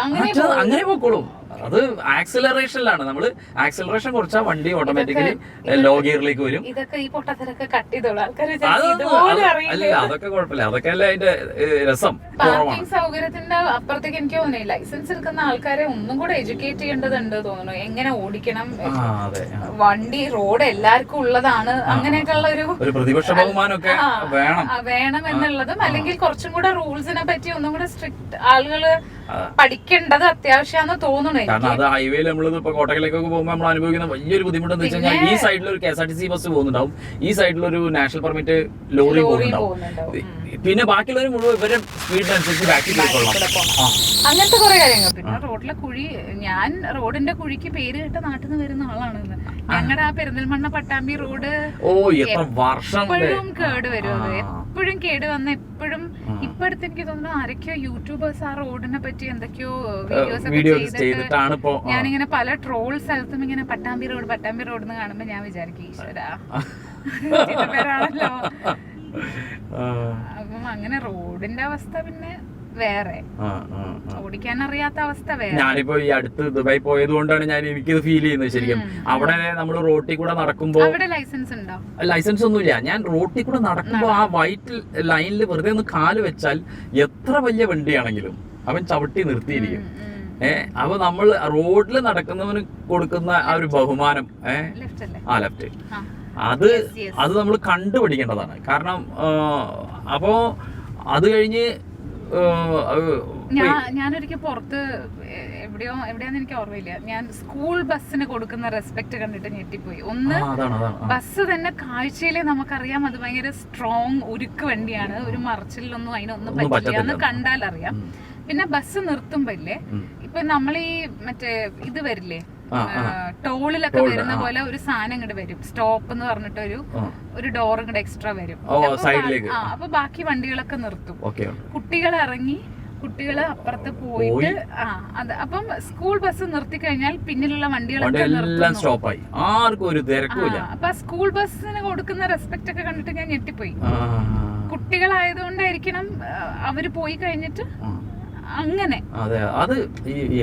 അങ്ങനെ പോക്കോളും. അത് ആക്സിലറേഷനിലാണ്. നമ്മള് ആക്സിലറേഷൻ കുറച്ചാൽ വണ്ടി ഓട്ടോമാറ്റിക്കലി ലോ ഗിയറിലേക്ക് വരും. ഇതൊക്കെ ഈ പൊട്ടത്തരൊക്കെ കട്ട് ചെയ്തോളൂ ആൾക്കാർ. അല്ല അതൊക്കെ കുഴപ്പമില്ല, അതൊക്കെ അല്ലേ അതിന്റെ രസം. പാർക്കിംഗ് സൗകര്യത്തിന്റെ അപ്പുറത്തേക്ക് എനിക്ക് തോന്നുന്നു ലൈസൻസ് എടുക്കുന്ന ആൾക്കാരെ ഒന്നും കൂടെ എഡ്യൂക്കേറ്റ് ചെയ്യേണ്ടതുണ്ട് തോന്നുന്നു, എങ്ങനെ ഓടിക്കണം, വണ്ടി റോഡ് എല്ലാവർക്കും ഉള്ളതാണ്, അങ്ങനെയൊക്കെയുള്ള ഒരു പ്രതിപക്ഷ ബഹുമാനമൊക്കെ വേണം എന്നുള്ളതും, അല്ലെങ്കിൽ കുറച്ചും കൂടെ റൂൾസിനെ പറ്റി ഒന്നും കൂടെ സ്ട്രിക്റ്റ് ആളുകള് പഠിക്കേണ്ടത് അത്യാവശ്യമാണെന്ന് തോന്നുന്നു. കാരണം അത് ഹൈവേയിൽ നമ്മൾ ഇപ്പൊ കോട്ടയിലേക്കൊക്കെ പോകുമ്പോൾ നമ്മൾ അനുഭവിക്കുന്ന വലിയൊരു ബുദ്ധിമുട്ടെന്ന് വെച്ച് കഴിഞ്ഞാൽ ഈ സൈഡിൽ ഒരു KSRTC ബസ് പോകുന്നുണ്ടാവും, ഈ സൈഡിൽ ഒരു നാഷണൽ പെർമിറ്റ് ലോറി പോകുന്നുണ്ടാവും, പിന്നെ ബാക്കിയുള്ളവർ മുഴുവൻ ഇവരെ സ്പീഡിനനുസരിച്ച് ബാക്കിൽ പോയിക്കൊള്ളാം. അങ്ങനത്തെ കുറെ കാര്യങ്ങൾ. പിന്നെ റോഡിലെ കുഴി, ഞാൻ റോഡിന്റെ കുഴിക്ക് പേര് കേട്ട നാട്ടിൽ നിന്ന് വരുന്ന ആളാണ്. ഞങ്ങളുടെ ആ പെരിന്തൽമണ്ണ പട്ടാമ്പി റോഡ് എപ്പോഴും കേട് വരും, എപ്പോഴും കേട് വന്ന എപ്പോഴും. ഇപ്പൊ അടുത്ത് എനിക്ക് തോന്നുന്നു ആരൊക്കെയോ യൂട്യൂബേഴ്സ് ആ റോഡിനെ പറ്റി എന്തൊക്കെയോ വീഡിയോസ് ഒക്കെ ചെയ്തിട്ടാണ് ഞാനിങ്ങനെ പല ട്രോൾ സ്ഥലത്തും ഇങ്ങനെ പട്ടാമ്പി റോഡ് എന്ന് കാണുമ്പോ ഞാൻ വിചാരിക്കും ഈശ്വരാ പേരാണല്ലോ. അപ്പം അങ്ങനെ റോഡിന്റെ അവസ്ഥ പിന്നെ വേറെ, ഓടിക്കാൻ അറിയാത്ത അവസ്ഥ വേറെ. ഞാനിപ്പോ ഈ അടുത്ത് ദുബായ് പോയത് കൊണ്ടാണ് എനിക്കിത് ഫീൽ ചെയ്യുന്നത്. ശരിക്കും അവിടെ നമ്മൾ റോട്ടിൽ കൂടെ നടക്കുമ്പോ ലൈസൻസ് ഉണ്ടോ? ലൈസൻസ് ഒന്നുമില്ല. ഞാൻ റോട്ടിൽ കൂടെ നടക്കുമ്പോ ആ വൈറ്റ് ലൈനിൽ വെറുതെ ഒന്ന് കാല് വെച്ചാൽ എത്ര വലിയ വണ്ടിയാണെങ്കിലും അവൻ ചവിട്ടി നിർത്തിയിരിക്കും. അപ്പൊ നമ്മൾ റോഡിൽ നടക്കുന്നവന് കൊടുക്കുന്ന ആ ഒരു ബഹുമാനം, ലെഫ്റ്റ്, അത് നമ്മൾ കണ്ടുപിടിക്കേണ്ടതാണ്. കാരണം അപ്പോ അത് കഴിഞ്ഞ് ഞാനൊരിക്കൽ പുറത്ത് എവിടെയാന്ന് എനിക്ക് ഓർമ്മയില്ല, ഞാൻ സ്കൂൾ ബസ്സിന് കൊടുക്കുന്ന റെസ്പെക്ട് കണ്ടിട്ട് ഞെട്ടിപ്പോയി. ഒന്ന്, ബസ് തന്നെ കാഴ്ചയിലെ നമുക്കറിയാം അത് ഭയങ്കര സ്ട്രോങ് ഉരുക്ക് വണ്ടിയാണ്, ഒരു മറിച്ചിലൊന്നും അതിനൊന്നും പറ്റില്ല എന്ന് കണ്ടാൽ അറിയാം. പിന്നെ ബസ് നിർത്തുമ്പോ ഇല്ലേ, ഇപ്പൊ നമ്മളീ മറ്റേ ഇത് വരില്ലേ ടോളിലൊക്കെ വരുന്ന പോലെ ഒരു സാധനം ഇങ്ങോട്ട് വരും, സ്റ്റോപ്പ് എന്ന് പറഞ്ഞിട്ട് ഒരു ഡോർ ഇങ്ങോട്ട് എക്സ്ട്രാ വരും. അപ്പൊ ബാക്കി വണ്ടികളൊക്കെ നിർത്തും, കുട്ടികൾ ഇറങ്ങി കുട്ടികള് അപ്പുറത്ത് പോയിട്ട് അപ്പം സ്കൂൾ ബസ് നിർത്തി കഴിഞ്ഞാൽ പിന്നിലുള്ള വണ്ടികളൊക്കെ സ്റ്റോപ്പായി, ആർക്കും ഒരു തിരക്കില്ല. അപ്പൊ സ്കൂൾ ബസ്സിന് കൊടുക്കുന്ന റെസ്പെക്ട് ഒക്കെ കണ്ടിട്ട് ഞാൻ ഞെട്ടിപ്പോയി. കുട്ടികളായതുകൊണ്ടായിരിക്കണം അവര് പോയി കഴിഞ്ഞിട്ട് അങ്ങനെ. അതെ, അത്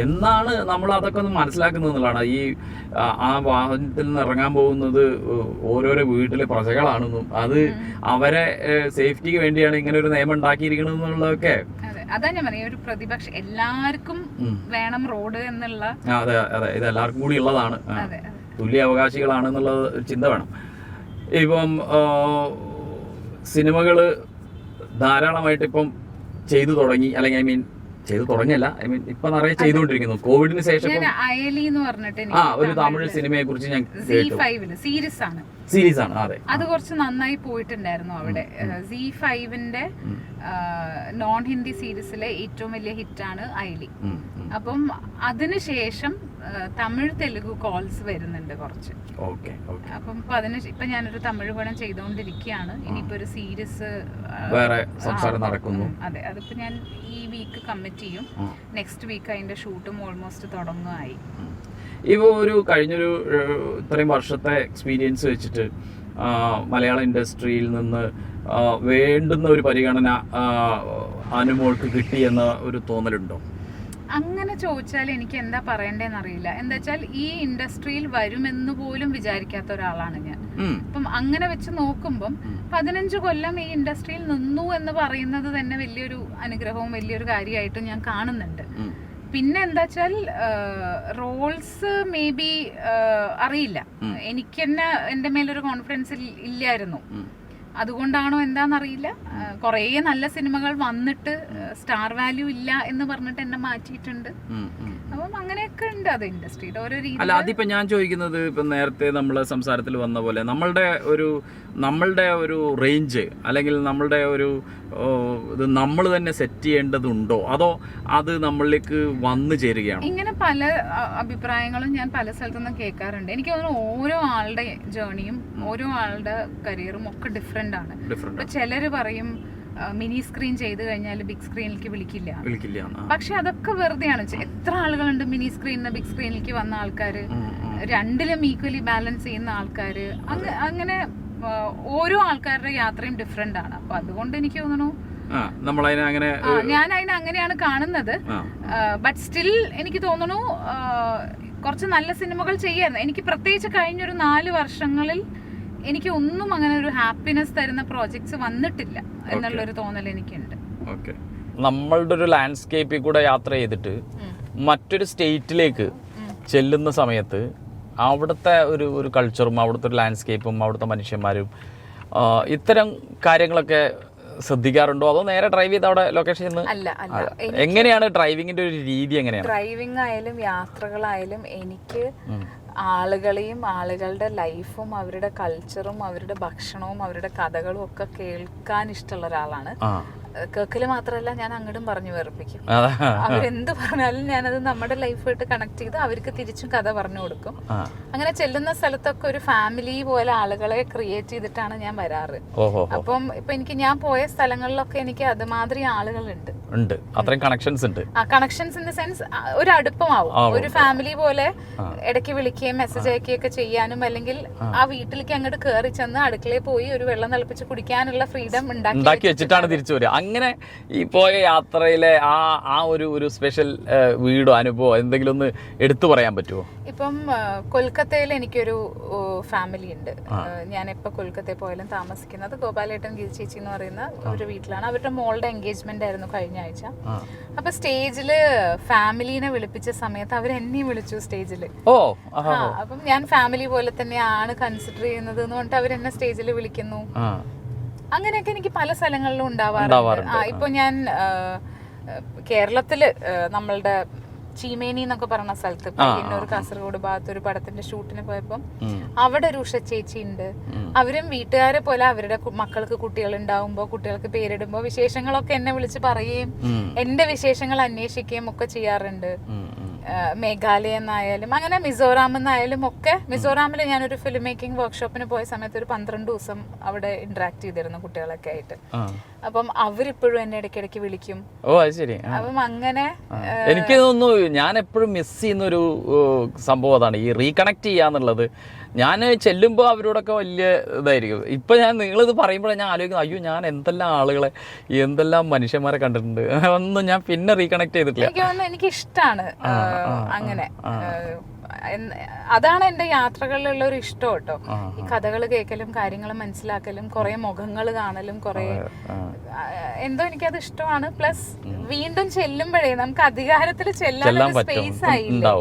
എന്നാണ് നമ്മൾ അതൊക്കെ ഒന്ന് മനസ്സിലാക്കുന്നത് എന്നുള്ളതാണ്. ഈ ആ വാഹനത്തിൽ നിന്ന് ഇറങ്ങാൻ പോകുന്നത് ഓരോരോ വീട്ടിലെ പ്രജകളാണെന്നും അത് അവരെ സേഫ്റ്റിക്ക് വേണ്ടിയാണ് ഇങ്ങനെ ഒരു നിയമം ഉണ്ടാക്കിയിരിക്കണെന്നുള്ളതൊക്കെ. അതാ ഞാൻ പറയാം, ഒരു പ്രതിപക്ഷ എല്ലാവർക്കും വേണം റോഡ് എന്നുള്ള. അതെ അതെ, ഇത് എല്ലാവർക്കും കൂടി ഉള്ളതാണ്, തുല്യ അവകാശികളാണെന്നുള്ള ഒരു ചിന്ത വേണം. ഇപ്പം സിനിമകള് ധാരാളമായിട്ട് ഇപ്പം ചെയ്തു തുടങ്ങി, അല്ലെങ്കിൽ ചെയ്തു തുടങ്ങിയല്ല, ഇപ്പൊ നിറയെ ചെയ്തുകൊണ്ടിരിക്കുന്നു. കോവിഡിന് ശേഷം അയലി എന്ന് പറഞ്ഞിട്ട് ഒരു തമിഴ് സിനിമയെ കുറിച്ച് ഞാൻ സീരീസ് ആണ്. അതെ, അത് കുറച്ച് നന്നായി പോയിട്ടുണ്ടായിരുന്നു അവിടെ. Z5-ന്റെ നോൺ ഹിന്ദി സീരീസിലെ ഏറ്റവും വലിയ ഹിറ്റാണ് അയലി. അപ്പം അതിനുശേഷം തമിഴ് തെലുഗു കോൾസ് വരുന്നുണ്ട് കുറച്ച്. അപ്പം ഇപ്പൊ ഞാനൊരു തമിഴ് പടം ചെയ്തുകൊണ്ടിരിക്കുകയാണ്. ഇനിയിപ്പോ ഒരു സീരീസ് നടക്കുന്നു. അതെ, അതിപ്പോ ഞാൻ ഈ വീക്ക് കമ്മിറ്റ് ചെയ്യും. നെക്സ്റ്റ് വീക്ക് അതിന്റെ ഷൂട്ടും ഓൾമോസ്റ്റ് തുടങ്ങുകയായി. ഇപ്പോൾ ഒരു കഴിഞ്ഞൊരു ഇത്രയും വർഷത്തെ എക്സ്പീരിയൻസ് വെച്ചിട്ട് മലയാള ഇൻഡസ്ട്രിയിൽ നിന്ന് വേണ്ടുന്ന ഒരു പരിഗണന അനുമോൾക്ക് കിട്ടിയെന്ന ഒരു തോന്നലുണ്ടോ? അങ്ങനെ ചോദിച്ചാൽ എനിക്ക് എന്താ പറയണ്ടേന്ന് അറിയില്ല. എന്താ വെച്ചാൽ ഈ ഇൻഡസ്ട്രിയിൽ വരുമെന്ന് പോലും വിചാരിക്കാത്ത ഒരാളാണ് ഞാൻ. അപ്പം അങ്ങനെ വെച്ച് നോക്കുമ്പം 15 കൊല്ലം ഈ ഇൻഡസ്ട്രിയിൽ നിന്നു എന്ന് പറയുന്നത് തന്നെ വലിയൊരു അനുഗ്രഹവും വലിയൊരു കാര്യമായിട്ടും ഞാൻ കാണുന്നുണ്ട്. പിന്നെ എന്താ വെച്ചാൽ റോൾസ് മേ ബി അറിയില്ല, എനിക്ക് തന്നെ എൻ്റെ മേലൊരു കോൺഫിഡൻസ് ഇല്ലായിരുന്നു. അതുകൊണ്ടാണോ എന്താണെന്നറിയില്ല, കുറേ നല്ല സിനിമകൾ വന്നിട്ട് സ്റ്റാർ വാല്യൂ ഇല്ല എന്ന് പറഞ്ഞിട്ട് എന്നെ മാറ്റിയിട്ടുണ്ട്. അപ്പം അങ്ങനെയൊക്കെ ഉണ്ട് അത് ഇൻഡസ്ട്രിയുടെ ഓരോ രീതി. അല്ല, അതിപ്പോ ഞാൻ ചോദിക്കുന്നത്, ഇപ്പൊ നേരത്തെ നമ്മള് സംസാരത്തിൽ വന്ന പോലെ നമ്മളുടെ ഒരു റേഞ്ച് അല്ലെങ്കിൽ നമ്മളുടെ ഒരു ഇത് നമ്മൾ തന്നെ സെറ്റ് ചെയ്യേണ്ടതുണ്ടോ, അതോ അത് നമ്മളിലേക്ക് വന്നു ചേരുകയാണോ? ഇങ്ങനെ പല അഭിപ്രായങ്ങളും ഞാൻ പല സ്ഥലത്തുനിന്നും കേൾക്കാറുണ്ട്. എനിക്ക് തോന്നുന്നു ഓരോ ആളുടെ ജേർണിയും ഓരോ ആളുടെ കരിയറും ഒക്കെ ഡിഫറെന്റ് ആണ്. ഇപ്പൊ ചിലര് പറയും മിനി സ്ക്രീൻ ചെയ്ത് കഴിഞ്ഞാൽ ബിഗ് സ്ക്രീനിലേക്ക് വിളിക്കില്ല. പക്ഷെ അതൊക്കെ വെറുതെയാണ്. എത്ര ആളുകളുണ്ട് മിനി സ്ക്രീനിന്ന് ബിഗ് സ്ക്രീനിലേക്ക് വന്ന ആൾക്കാര്, രണ്ടിലും ഈക്വലി ബാലൻസ് ചെയ്യുന്ന ആൾക്കാര്. അങ്ങനെ ഓരോ ആൾക്കാരുടെ യാത്രയും ഡിഫറെന്റ് ആണ്. അപ്പൊ അതുകൊണ്ട് എനിക്ക് തോന്നുന്നു ഞാൻ അതിനെ അങ്ങനെയാണ് കാണുന്നത്. ബട്ട് സ്റ്റിൽ എനിക്ക് തോന്നുന്നു കുറച്ച് നല്ല സിനിമകൾ ചെയ്യാൻ എനിക്ക്, പ്രത്യേകിച്ച് കഴിഞ്ഞൊരു 4 വർഷങ്ങളിൽ എനിക്ക് ഒന്നും അങ്ങനെ ഒരു ഹാപ്പിനെസ് തരുന്ന പ്രോജക്ട്സ് വന്നിട്ടില്ല എന്നുള്ളൊരു തോന്നൽ എനിക്കുണ്ട്. നമ്മളുടെ ഒരു ലാൻഡ്സ്കേപ്പിൽ കൂടെ യാത്ര ചെയ്തിട്ട് മറ്റൊരു സ്റ്റേറ്റിലേക്ക് ചെല്ലുന്ന സമയത്ത് അവിടുത്തെ ഒരു കൾച്ചറും അവിടുത്തെ ഒരു ലാൻഡ്സ്കേപ്പും അവിടുത്തെ മനുഷ്യന്മാരും ഇത്തരം കാര്യങ്ങളൊക്കെ ശ്രദ്ധിക്കാറുണ്ടോ, അതോ നേരെ ഡ്രൈവ് ചെയ്ത് അവിടെ ലൊക്കേഷൻ? എങ്ങനെയാണ് ഡ്രൈവിങ്ങിന്റെ ഒരു രീതി? എങ്ങനെയാണ് ഡ്രൈവിംഗ് ആയാലും യാത്രകളായാലും എനിക്ക് ആളുകളെയും ആളുകളുടെ ലൈഫും അവരുടെ കൾച്ചറും അവരുടെ ഭക്ഷണവും അവരുടെ കഥകളും ഒക്കെ കേൾക്കാൻ ഇഷ്ടമുള്ള ഒരാളാണ്. കേൾക്കല് മാത്രമല്ല, ഞാൻ അങ്ങോട്ടും പറഞ്ഞു വേർപ്പിക്കും. അവരെന്ത് പറഞ്ഞാലും ഞാനത് നമ്മുടെ ലൈഫായിട്ട് കണക്ട് ചെയ്ത് അവർക്ക് തിരിച്ചും കഥ പറഞ്ഞു കൊടുക്കും. അങ്ങനെ ചെല്ലുന്ന സ്ഥലത്തൊക്കെ ഒരു ഫാമിലി പോലെ ആളുകളെ ക്രിയേറ്റ് ചെയ്തിട്ടാണ് ഞാൻ വരാറ്. അപ്പം ഇപ്പൊ ഞാൻ പോയ സ്ഥലങ്ങളിലൊക്കെ എനിക്ക് അതുമാതിരി ആളുകളുണ്ട്, അത്രയും കണക്ഷൻസ് ഉണ്ട്. കണക്ഷൻസ് ഇൻ ദ സെൻസ് ഒരു അടുപ്പമാവും, ഒരു ഫാമിലി പോലെ ഇടയ്ക്ക് വിളിക്കുകയും മെസ്സേജ് അയക്കുകയൊക്കെ ചെയ്യാനും, അല്ലെങ്കിൽ ആ വീട്ടിലേക്ക് അങ്ങോട്ട് കയറി ചെന്ന് അടുക്കളയിൽ പോയി ഒരു വെള്ളം തിളപ്പിച്ച് കുടിക്കാനുള്ള ഫ്രീഡം ഉണ്ടാക്കി വെച്ചിട്ടാണ് തിരിച്ചു വരിക. അങ്ങനെ ഈ പോയ യാത്രയിലെ ആ ഒരു സ്പെഷ്യൽ വീടോ അനുഭവം എന്തെങ്കിലും ഒന്ന് എടുത്തു പറയാൻ പറ്റുമോ? ഇപ്പം കൊൽക്കത്തയിൽ എനിക്കൊരു ഫാമിലി ഉണ്ട്. ഞാൻ എപ്പോൾ കൊൽക്കത്തയിൽ പോയാലും താമസിക്കുന്നത് ഗോപാലേട്ടൻ ചേച്ചി എന്ന് പറയുന്ന ഒരു വീട്ടിലാണ്. അവരുടെ മോളുടെ എൻഗേജ്മെന്റ് ആയിരുന്നു കഴിഞ്ഞ ആഴ്ച. അപ്പൊ സ്റ്റേജില് ഫാമിലിനെ വിളിപ്പിച്ച സമയത്ത് അവർ എന്നെയും വിളിച്ചു സ്റ്റേജില്. അപ്പം ഞാൻ ഫാമിലി പോലെ തന്നെയാണ് കൺസിഡർ ചെയ്യുന്നത് എന്ന് പറഞ്ഞിട്ട് അവരെന്നെ സ്റ്റേജിൽ വിളിക്കുന്നു. അങ്ങനെയൊക്കെ എനിക്ക് പല സ്ഥലങ്ങളിലും ഉണ്ടാവാറുണ്ട്. ഇപ്പൊ ഞാൻ കേരളത്തില് നമ്മളുടെ ചീമേനി എന്നൊക്കെ പറയുന്ന സ്ഥലത്ത് പയ്യന്നൂർ കാസർഗോഡ് ഭാഗത്ത് ഒരു പടത്തിന്റെ ഷൂട്ടിന് പോയപ്പം അവിടെ ഒരു ഉഷ ചേച്ചി ഉണ്ട്. അവരും വീട്ടുകാരെ പോലെ അവരുടെ മക്കൾക്ക് കുട്ടികൾ ഉണ്ടാവുമ്പോ കുട്ടികൾക്ക് പേരിടുമ്പോ വിശേഷങ്ങളൊക്കെ എന്നെ വിളിച്ച് പറയുകയും എന്റെ വിശേഷങ്ങൾ അന്വേഷിക്കുകയും ഒക്കെ ചെയ്യാറുണ്ട്. മേഘാലയ എന്നായാലും അങ്ങനെ മിസോറാം എന്നായാലും ഒക്കെ. മിസോറാമിൽ ഞാനൊരു ഫിലിം മേക്കിംഗ് വർക്ക്ഷോപ്പിന് പോയ സമയത്ത് ഒരു 12 ദിവസം അവിടെ ഇന്ററാക്ട് ചെയ്തിരുന്നു കുട്ടികളൊക്കെ ആയിട്ട്. അപ്പം അവരിപ്പോഴും എന്നെ ഇടയ്ക്കിടയ്ക്ക് വിളിക്കും. ഓ അത് ശരി. അപ്പം അങ്ങനെ എനിക്ക് തോന്നുന്നു ഞാൻ എപ്പോഴും മിസ് ചെയ്യുന്ന ഒരു സംഭവം അതാണ് ഈ റീകണക്ട് ചെയ്യാന്നുള്ളത്. ഞാൻ ചെല്ലുമ്പോൾ അവരോടൊക്കെ വലിയ ഇതായിരിക്കും. ഇപ്പം നിങ്ങളിത് പറയുമ്പോഴേ ഞാൻ ആലോചിക്കുന്നു, അയ്യോ ഞാൻ എന്തെല്ലാം ആളുകളെ എന്തെല്ലാം മനുഷ്യന്മാരെ കണ്ടിട്ടുണ്ട്, ഒന്നും ഞാൻ പിന്നെ റീകണക്ട് ചെയ്തിട്ടില്ല. എനിക്ക് ഇഷ്ടമാണ് അങ്ങനെ. അതാണ് എന്റെ യാത്രകളിലുള്ള ഒരു ഇഷ്ടം കേട്ടോ. ഈ കഥകൾ കേൾക്കലും കാര്യങ്ങൾ മനസ്സിലാക്കലും കുറെ മുഖങ്ങൾ കാണലും കുറെ എന്തോ എനിക്കത് ഇഷ്ടമാണ്. പ്ലസ് വീണ്ടും ചെല്ലുമ്പോഴേ നമുക്ക് അധികാരത്തിൽ ചെല്ലാൻ സ്പേസ് ആയില്ലേ,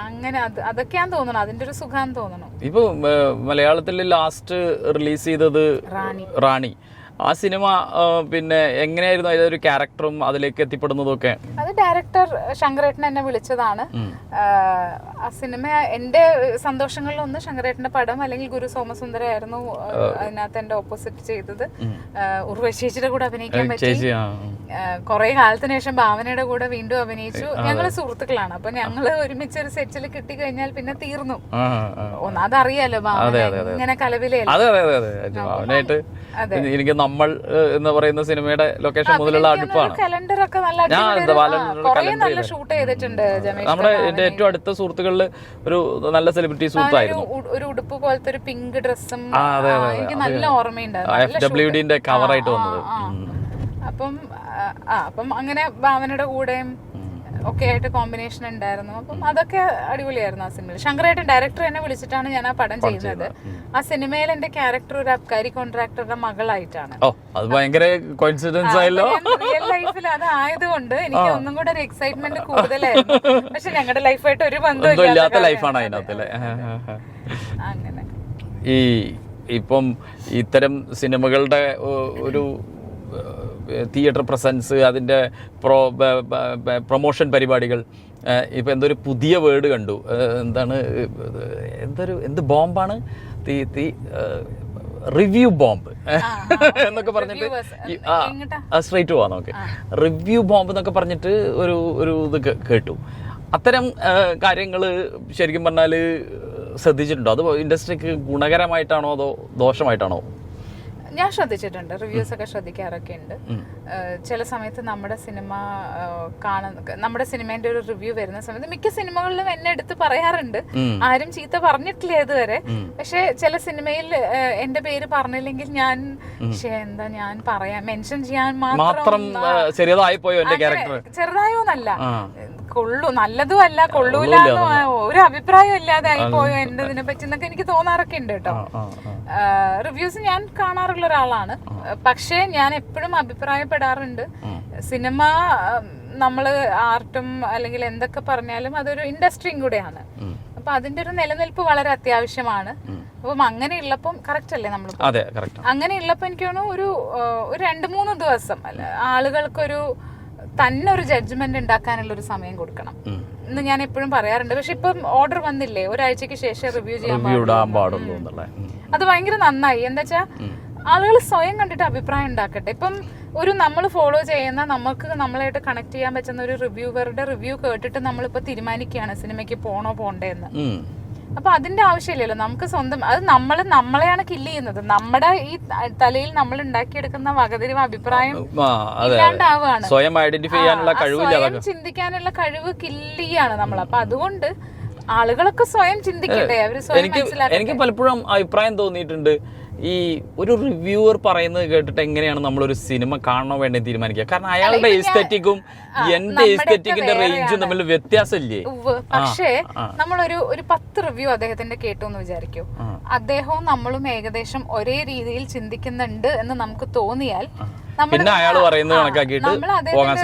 അങ്ങനെ അതൊക്കെയാന്ന് തോന്നുന്നു. അതിന്റെ ഒരു സുഖാന്ന് തോന്നുന്നു. ഇപ്പൊ മലയാളത്തിൽ ലാസ്റ്റ് റിലീസ് ചെയ്തത് റാണി. ആ സിനിമ പിന്നെ എങ്ങനെയായിരുന്നു അതിലൊരു ക്യാരക്ടറും അതിലേക്ക് എത്തിപ്പെടുന്നതും ഒക്കെ? അത് ഡയറക്ടർ ശങ്കരേട്ടൻ എന്നെ വിളിച്ചതാണ്. ആ സിനിമ എന്റെ സന്തോഷങ്ങളിലൊന്ന് ശങ്കരേട്ടന്റെ പടം അല്ലെങ്കിൽ ഗുരു സോമസുന്ദരായിരുന്നു അതിനകത്ത് എന്റെ ഓപ്പോസിറ്റ് ചെയ്തത്. ഉർവശിയുടെ കൂടെ അഭിനയിക്കാൻ പറ്റി. കുറെ കാലത്തിന് ശേഷം ഭാവനയുടെ കൂടെ വീണ്ടും അഭിനയിച്ചു. ഞങ്ങള് സുഹൃത്തുക്കളാണ്. അപ്പൊ ഞങ്ങള് ഒരുമിച്ച് ഒരു സെറ്റിൽ കിട്ടി കഴിഞ്ഞാൽ പിന്നെ തീർന്നു. ഒന്നതറിയാലോ ഭാവന ഇങ്ങനെ കലവിലായിട്ട്. എനിക്ക് നമ്മൾ എന്ന് പറയുന്ന സിനിമയുടെ ലൊക്കേഷൻ മുതലുള്ള അടുപ്പാണ്. കലണ്ടറൊക്കെ നല്ല ഷൂട്ട് ചെയ്തിട്ടുണ്ട്. നമ്മുടെ ഏറ്റവും അടുത്ത സുഹൃത്തുക്കളിൽ ഒരു നല്ല സെലിബ്രിറ്റി സുഹൃത്തായിരുന്നു. ഒരു ഉടുപ്പ് പോലത്തെ ഒരു പിങ്ക് ഡ്രസ്സും എനിക്ക് നല്ല ഓർമ്മയുണ്ട്. FWDന്റെ കവറായിട്ട് വന്നത്. അപ്പം അങ്ങനെ ഭാവനയുടെ കൂടെയും ഒക്കെ ആയിട്ട് കോമ്പിനേഷൻ ഉണ്ടായിരുന്നു. അപ്പം അതൊക്കെ അടിപൊളിയായിരുന്നു ആ സിനിമയിൽ. ശങ്കരേട്ടൻ ഡയറക്ടർ എന്നെ വിളിച്ചിട്ടാണ് ഞാൻ ആ പടം ചെയ്യുന്നത്. ആ സിനിമയിൽ എന്റെ ക്യാരക്ടർ ഒരു അബ്കാരി കോൺട്രാക്ടറുടെ മകളായിട്ടാണ്. റിയൽ ലൈഫിൽ അത് ആയതുകൊണ്ട് എനിക്ക് ഒന്നും കൂടെ ഒരു എക്സൈറ്റ്മെന്റ് കൂടുതലായിരുന്നു. പക്ഷെ ഞങ്ങളുടെ ലൈഫായിട്ട് ഒരു ബന്ധമില്ലാത്ത ലൈഫാണ് അതിനകത്ത്. അങ്ങനെ ഈ ഇപ്പം ഇത്തരം സിനിമകളുടെ ഒരു തിയേറ്റർ പ്രസൻസ്, അതിൻ്റെ പ്രൊമോഷൻ പരിപാടികൾ, ഇപ്പം എന്തൊരു പുതിയ വേർഡ് കണ്ടു, എന്ത് ബോംബാണ്, റിവ്യൂ ബോംബ് എന്നൊക്കെ പറഞ്ഞിട്ട് സ്ട്രൈറ്റ് പോവാം നമുക്ക്. റിവ്യൂ ബോംബ് എന്നൊക്കെ പറഞ്ഞിട്ട് ഒരു ഇത് കേട്ടു. അത്തരം കാര്യങ്ങൾ ശരിക്കും പറഞ്ഞാൽ ശ്രദ്ധിച്ചിട്ടുണ്ടോ? അത് ഇൻഡസ്ട്രിക്ക് ഗുണകരമായിട്ടാണോ അതോ ദോഷമായിട്ടാണോ? ഞാൻ ശ്രദ്ധിച്ചിട്ടുണ്ട്. റിവ്യൂസ് ഒക്കെ ശ്രദ്ധിക്കാറൊക്കെ ഉണ്ട്. ചില സമയത്ത് നമ്മുടെ സിനിമേന്റെ ഒരു റിവ്യൂ വരുന്ന സമയത്ത് മിക്ക സിനിമകളിലും എന്നെ എടുത്ത് പറയാറുണ്ട്. ആരും ചീത്ത പറഞ്ഞിട്ടില്ല ഇതുവരെ. പക്ഷെ ചില സിനിമയിൽ എന്റെ പേര് പറഞ്ഞില്ലെങ്കിൽ ഞാൻ ഞാൻ പറയാൻ മെൻഷൻ ചെയ്യാൻ മാത്രം ചെറുതായോന്നല്ല, നല്ലതും അല്ല കൊള്ളൂലെന്നോ ഒരു അഭിപ്രായം ഇല്ലാതെ ആയി പോയോ എന്റെ ഇതിനെ പറ്റി എന്നൊക്കെ എനിക്ക് തോന്നാറൊക്കെ ഉണ്ട് കേട്ടോ. റിവ്യൂസ് ഞാൻ കാണാറുള്ള ഒരാളാണ്. പക്ഷെ ഞാൻ എപ്പോഴും അഭിപ്രായപ്പെടാറുണ്ട്, സിനിമ നമ്മള് ആർട്ടും അല്ലെങ്കിൽ എന്തൊക്കെ പറഞ്ഞാലും അതൊരു ഇൻഡസ്ട്രിയും കൂടെയാണ്. അപ്പൊ അതിന്റെ ഒരു നിലനിൽപ്പ് വളരെ അത്യാവശ്യമാണ്. അപ്പം അങ്ങനെയുള്ളപ്പം കറക്റ്റ് അല്ലേ നമ്മൾ? അങ്ങനെയുള്ളപ്പോ എനിക്ക് തോന്നുന്നു ഒരു 2-3 ദിവസം ആളുകൾക്കൊരു തന്നെ ഒരു ജഡ്ജ്മെന്റ് ഉണ്ടാക്കാനുള്ള ഒരു സമയം കൊടുക്കണം എന്ന് ഞാൻ എപ്പോഴും പറയാറുണ്ട്. പക്ഷെ ഇപ്പം ഓർഡർ വന്നില്ലേ, ഒരാഴ്ചക്ക് ശേഷം റിവ്യൂ ചെയ്യാൻ പാടുള്ളൂ. അത് ഭയങ്കര നന്നായി. എന്താ വെച്ചാ ആളുകൾ സ്വയം കണ്ടിട്ട് അഭിപ്രായം ഉണ്ടാക്കട്ടെ. ഇപ്പം നമ്മൾ ഫോളോ ചെയ്യുന്ന നമുക്ക് നമ്മളായിട്ട് കണക്ട് ചെയ്യാൻ പറ്റുന്ന ഒരു റിവ്യൂവറുടെ റിവ്യൂ കേട്ടിട്ട് നമ്മളിപ്പോ തീരുമാനിക്കുകയാണ് സിനിമയ്ക്ക് പോണോ പോണ്ടേന്ന്. അപ്പൊ അതിന്റെ ആവശ്യമില്ലല്ലോ. നമുക്ക് സ്വന്തം അത് നമ്മളെയാണ് കില്ല് ചെയ്യുന്നത്. നമ്മുടെ ഈ തലയിൽ നമ്മൾ ഉണ്ടാക്കിയെടുക്കുന്ന വകതിരിവ് അഭിപ്രായം ഇല്ലാണ്ടാവുകയാണ്. സ്വയം ഐഡന്റിഫൈ ചെയ്യാനുള്ള കഴിവ്, സ്വയം ചിന്തിക്കാനുള്ള കഴിവ് കില്ല് ചെയ്യാണ് നമ്മൾ. അപ്പൊ അതുകൊണ്ട് ആളുകളൊക്കെ സ്വയം ചിന്തിക്കട്ടെ, അവര് സ്വയം മനസ്സിലാക്കട്ടെ. എനിക്ക് പലപ്പോഴും അഭിപ്രായം തോന്നിയിട്ടുണ്ട്, ഈ ഒരു റിവ്യൂവർ പറയുന്നത് കേട്ടിട്ട് എങ്ങനെയാണ് നമ്മളൊരു സിനിമ കാണണോ വേണ്ടേ തീരുമാനിക്കുക? കാരണം അയാളുടെ എസ്തെറ്റിക്കും എന്റെ എസ്തെറ്റിക്കിന്റെ റേഞ്ചും തമ്മിൽ വ്യത്യാസമില്ലേ? പക്ഷേ നമ്മളൊരു 10 റിവ്യൂ അദ്ദേഹത്തിന്റെ കേട്ടു എന്ന് വിചാരിക്കൂ. അദ്ദേഹവും നമ്മളും ഏകദേശം ഒരേ രീതിയിൽ ചിന്തിക്കുന്നുണ്ട് എന്ന് നമുക്ക് തോന്നിയാൽ പിന്നെ അയാൾ പറയുന്നത് കണക്കാക്കിയിട്ട്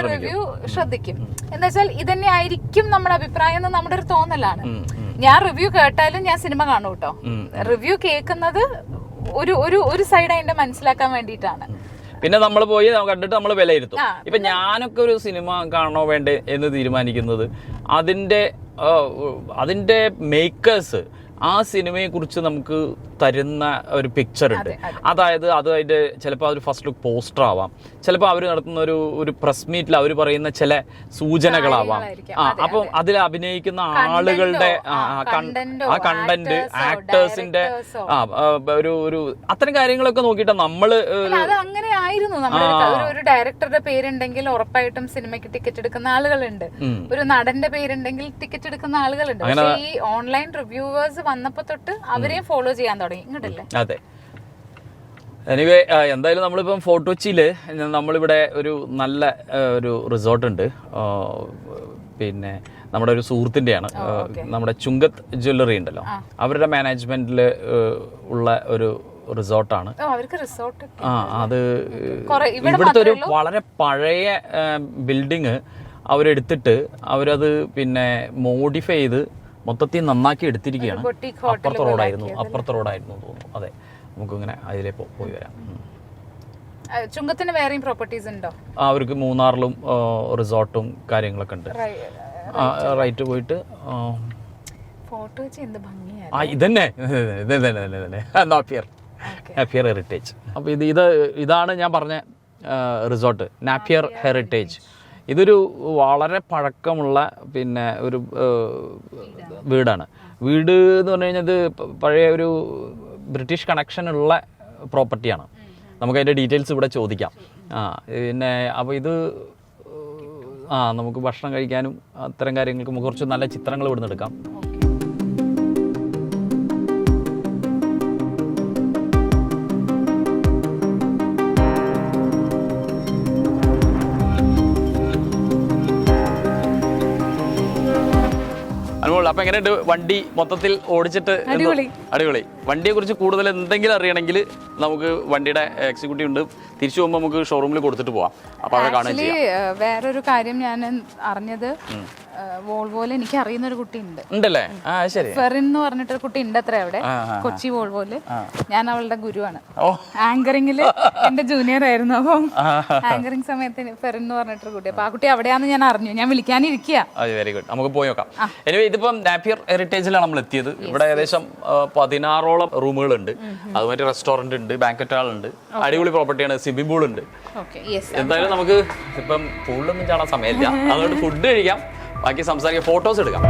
റിവ്യൂ ശ്രദ്ധിക്കും. എന്താ വെച്ചാൽ ഇതന്നെ ആയിരിക്കും നമ്മുടെ അഭിപ്രായം എന്ന് നമ്മുടെ ഒരു തോന്നലാണ്. ഞാൻ റിവ്യൂ കേട്ടാലും ഞാൻ സിനിമ കാണും കേട്ടോ. റിവ്യൂ കേൾക്കുന്നത് ഒരു സൈഡ് അതിന്റെ മനസ്സിലാക്കാൻ വേണ്ടിയിട്ടാണ്. പിന്നെ നമ്മൾ പോയി കണ്ടിട്ട് നമ്മൾ വിലയിരുത്തും. ഇപ്പൊ ഞാനൊക്കെ ഒരു സിനിമ കാണണോ വേണ്ടേ എന്ന് തീരുമാനിക്കുന്നത് അതിന്റെ മേക്കേഴ്സ് ആ സിനിമയെ കുറിച്ച് നമുക്ക് തരുന്ന ഒരു പിക്ചർ ഉണ്ട്. അതായത് അതിന്റെ ചിലപ്പോൾ ഒരു ഫസ്റ്റ് ലുക്ക് പോസ്റ്റർ ആവാം, ചിലപ്പോൾ അവർ നടത്തുന്ന ഒരു പ്രസ് മീറ്റിൽ അവർ പറയുന്ന ചില സൂചനകളാവാം. അപ്പം അതിൽ അഭിനയിക്കുന്ന ആളുകളുടെ ആ കണ്ടന്റ്, ആക്ടേഴ്സിന്റെ ഒരു അത്തരം കാര്യങ്ങളൊക്കെ നോക്കിയിട്ട് നമ്മള് അങ്ങനെ ആയിരുന്നു. ഒരു ഡയറക്ടറുടെ പേരുണ്ടെങ്കിൽ ഉറപ്പായിട്ടും സിനിമയ്ക്ക് ടിക്കറ്റ് എടുക്കുന്ന ആളുകളുണ്ട്, ഒരു നടന്റെ പേരുണ്ടെങ്കിൽ ടിക്കറ്റ് എടുക്കുന്ന ആളുകളുണ്ട്. പക്ഷേ ഈ ഓൺലൈൻ റിവ്യൂവേഴ്സ് വന്നപ്പോ തൊട്ട് അവരെയും ഫോളോ ചെയ്യാൻ തുടങ്ങി. ഇങ്ങോട്ടല്ലേ? അതെ. എനിവേ എന്തായാലും നമ്മളിപ്പം ഫോർട്ട് കൊച്ചിയില് നമ്മളിവിടെ ഒരു നല്ല ഒരു റിസോർട്ട് ഉണ്ട്. പിന്നെ നമ്മുടെ ഒരു സുഹൃത്തിന്റെയാണ്, നമ്മുടെ ചുങ്കത്ത് ജ്വല്ലറി ഉണ്ടല്ലോ, അവരുടെ മാനേജ്മെന്റിൽ ഉള്ള ഒരു റിസോർട്ടാണ്. അത് ഇവിടുത്തെ ഒരു വളരെ പഴയ ബിൽഡിങ് അവരെടുത്തിട്ട് അവരത് പിന്നെ മോഡിഫൈ ചെയ്ത് മൊത്തത്തിൽ നന്നാക്കി എടുത്തിരിക്കുകയാണ്. അപ്പുറത്തെ റോഡായിരുന്നു തോന്നുന്നു. അതെ, നമുക്കിങ്ങനെ അതിലേ പോയി വരാം. ചുങ്കത്തിന് വേറെയും പ്രോപ്പർട്ടീസ് ഉണ്ടോ? അവർക്ക് മൂന്നാറിലും റിസോർട്ടും കാര്യങ്ങളൊക്കെ ഉണ്ട്. റൈറ്റ് പോയിട്ട് ഇതന്നെ നാപ്പിയർ ഹെറിറ്റേജ്. അപ്പൊ ഇതാണ് ഞാൻ പറഞ്ഞ റിസോർട്ട്, നാപ്പിയർ ഹെറിറ്റേജ്. ഇതൊരു വളരെ പഴക്കമുള്ള പിന്നെ ഒരു വീടാണ്. വീട് എന്ന് പറഞ്ഞു കഴിഞ്ഞാൽ ഇത് പഴയ ഒരു ബ്രിട്ടീഷ് കണക്ഷൻ ഉള്ള പ്രോപ്പർട്ടിയാണ്. നമുക്ക് അതിൻ്റെ ഡീറ്റെയിൽസ് ഇവിടെ ചോദിക്കാം. പിന്നെ അപ്പോൾ ഇത് നമുക്ക് ഭക്ഷണം കഴിക്കാനും അത്തരം കാര്യങ്ങൾക്ക് നമുക്ക് കുറച്ച് നല്ല ചിത്രങ്ങൾ ഇവിടുന്ന് എടുക്കാം. അപ്പൊ എങ്ങനെയുണ്ട് വണ്ടി മൊത്തത്തിൽ ഓടിച്ചിട്ട്? അടിപൊളി. വണ്ടിയെ കുറിച്ച് കൂടുതൽ എന്തെങ്കിലും അറിയണമെങ്കിൽ നമുക്ക് വണ്ടിയുടെ എക്സിക്യൂട്ടീവ് ഉണ്ട്, തിരിച്ചു പോകുമ്പോൾ നമുക്ക് ഷോറൂമിൽ കൊടുത്തിട്ട് പോവാം. അപ്പൊ അവിടെ കാണുകയും ചെയ്യാം. വേറൊരു കാര്യം ഞാൻ അറിഞ്ഞത്, വോൾവോയിൽ എനിക്ക് അറിയുന്ന ഒരു കുട്ടി ഉണ്ടല്ലേ? ശരി. ഫെറിൻ എന്ന് പറഞ്ഞിട്ടൊരു കുട്ടി ഉണ്ട് അത്ര അവിടെ കൊച്ചി വോൾവോയില്. ഞാൻ അവളുടെ ഗുരുവാണ്. ആങ്കറിംഗില് എന്റെ ജൂനിയർ ആയിരുന്നു. അപ്പം ആങ്കറിംഗ് സമയത്ത് ഫെറിൻ എന്ന് പറഞ്ഞിട്ടൊരു കുട്ടി. അപ്പൊ ആ കുട്ടി അവിടെയാന്ന് ഞാൻ അറിഞ്ഞു. ഞാൻ വിളിക്കാനിരിക്കുക. വെരി ഗുഡ്, നമുക്ക് പോയി നോക്കാം. എനിവേ ഇതിപ്പം നാപ്പിയർ ഹെറിറ്റേജിലാണ് നമ്മൾ എത്തിയത്. ഇവിടെ ഏകദേശം 16ഓളം റൂമുകളുണ്ട്. അതുമാതിരി റെസ്റ്റോറന്റ് ഉണ്ട്, ബാങ്കറ്റ് ഹാൾ ഉണ്ട്, അടിപൊളി പ്രോപ്പർട്ടിയാണ്, സ്വിമ്മിംഗ് പൂൾ ഉണ്ട്. എന്തായാലും നമുക്ക് ഇപ്പം പൂളിലൊന്നും ചാടാൻ സമയമില്ല, അതുകൊണ്ട് ഫുഡ് കഴിക്കാം, ബാക്കി സംസാരിക്കാം, ഫോട്ടോസ് എടുക്കാം.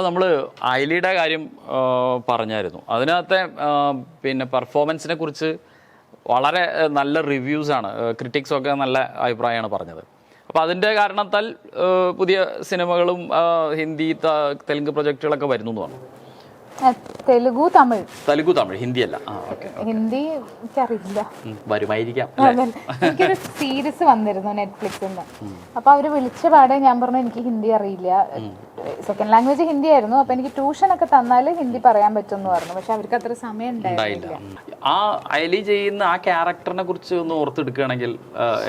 നമ്മൾ ഐലിയുടെ കാര്യം പറഞ്ഞായിരുന്നു. അതിനകത്തെ പിന്നെ പെർഫോമൻസിനെ കുറിച്ച് വളരെ നല്ല റിവ്യൂസാണ്, ക്രിറ്റിക്സൊക്കെ നല്ല അഭിപ്രായമാണ് പറഞ്ഞത്. അപ്പോൾ അതിൻ്റെ കാരണത്താൽ പുതിയ സിനിമകളും ഹിന്ദി തെലുങ്ക് പ്രൊജക്റ്റുകളൊക്കെ വരുന്നു എന്ന് പറഞ്ഞു. തെലുഗു തമിഴ് ഹിന്ദി അല്ല. ഹിന്ദി എനിക്കറിയില്ല, വരുമായിരിക്കാം. എനിക്കൊരു സീരീസ് വന്നിരുന്നു നെറ്റ്ഫ്ലിക്സിന്ന്. അപ്പൊ അവര് വിളിച്ച പാടെ ഞാൻ പറഞ്ഞു എനിക്ക് ഹിന്ദി അറിയില്ല, സെക്കൻഡ് ലാംഗ്വേജ് ഹിന്ദി ആയിരുന്നു. അപ്പൊ എനിക്ക് ട്യൂഷൻ ഒക്കെ തന്നാല് ഹിന്ദി പറയാൻ പറ്റുമെന്ന് പറഞ്ഞു. പക്ഷെ അവർക്ക് അത്ര സമയം ഉണ്ടായില്ല. ആ ഐലി ചെയ്യുന്ന ആ ക്യാരക്ടറിനെ കുറിച്ച് ഒന്ന് ഓർത്തെടുക്കുകയാണെങ്കിൽ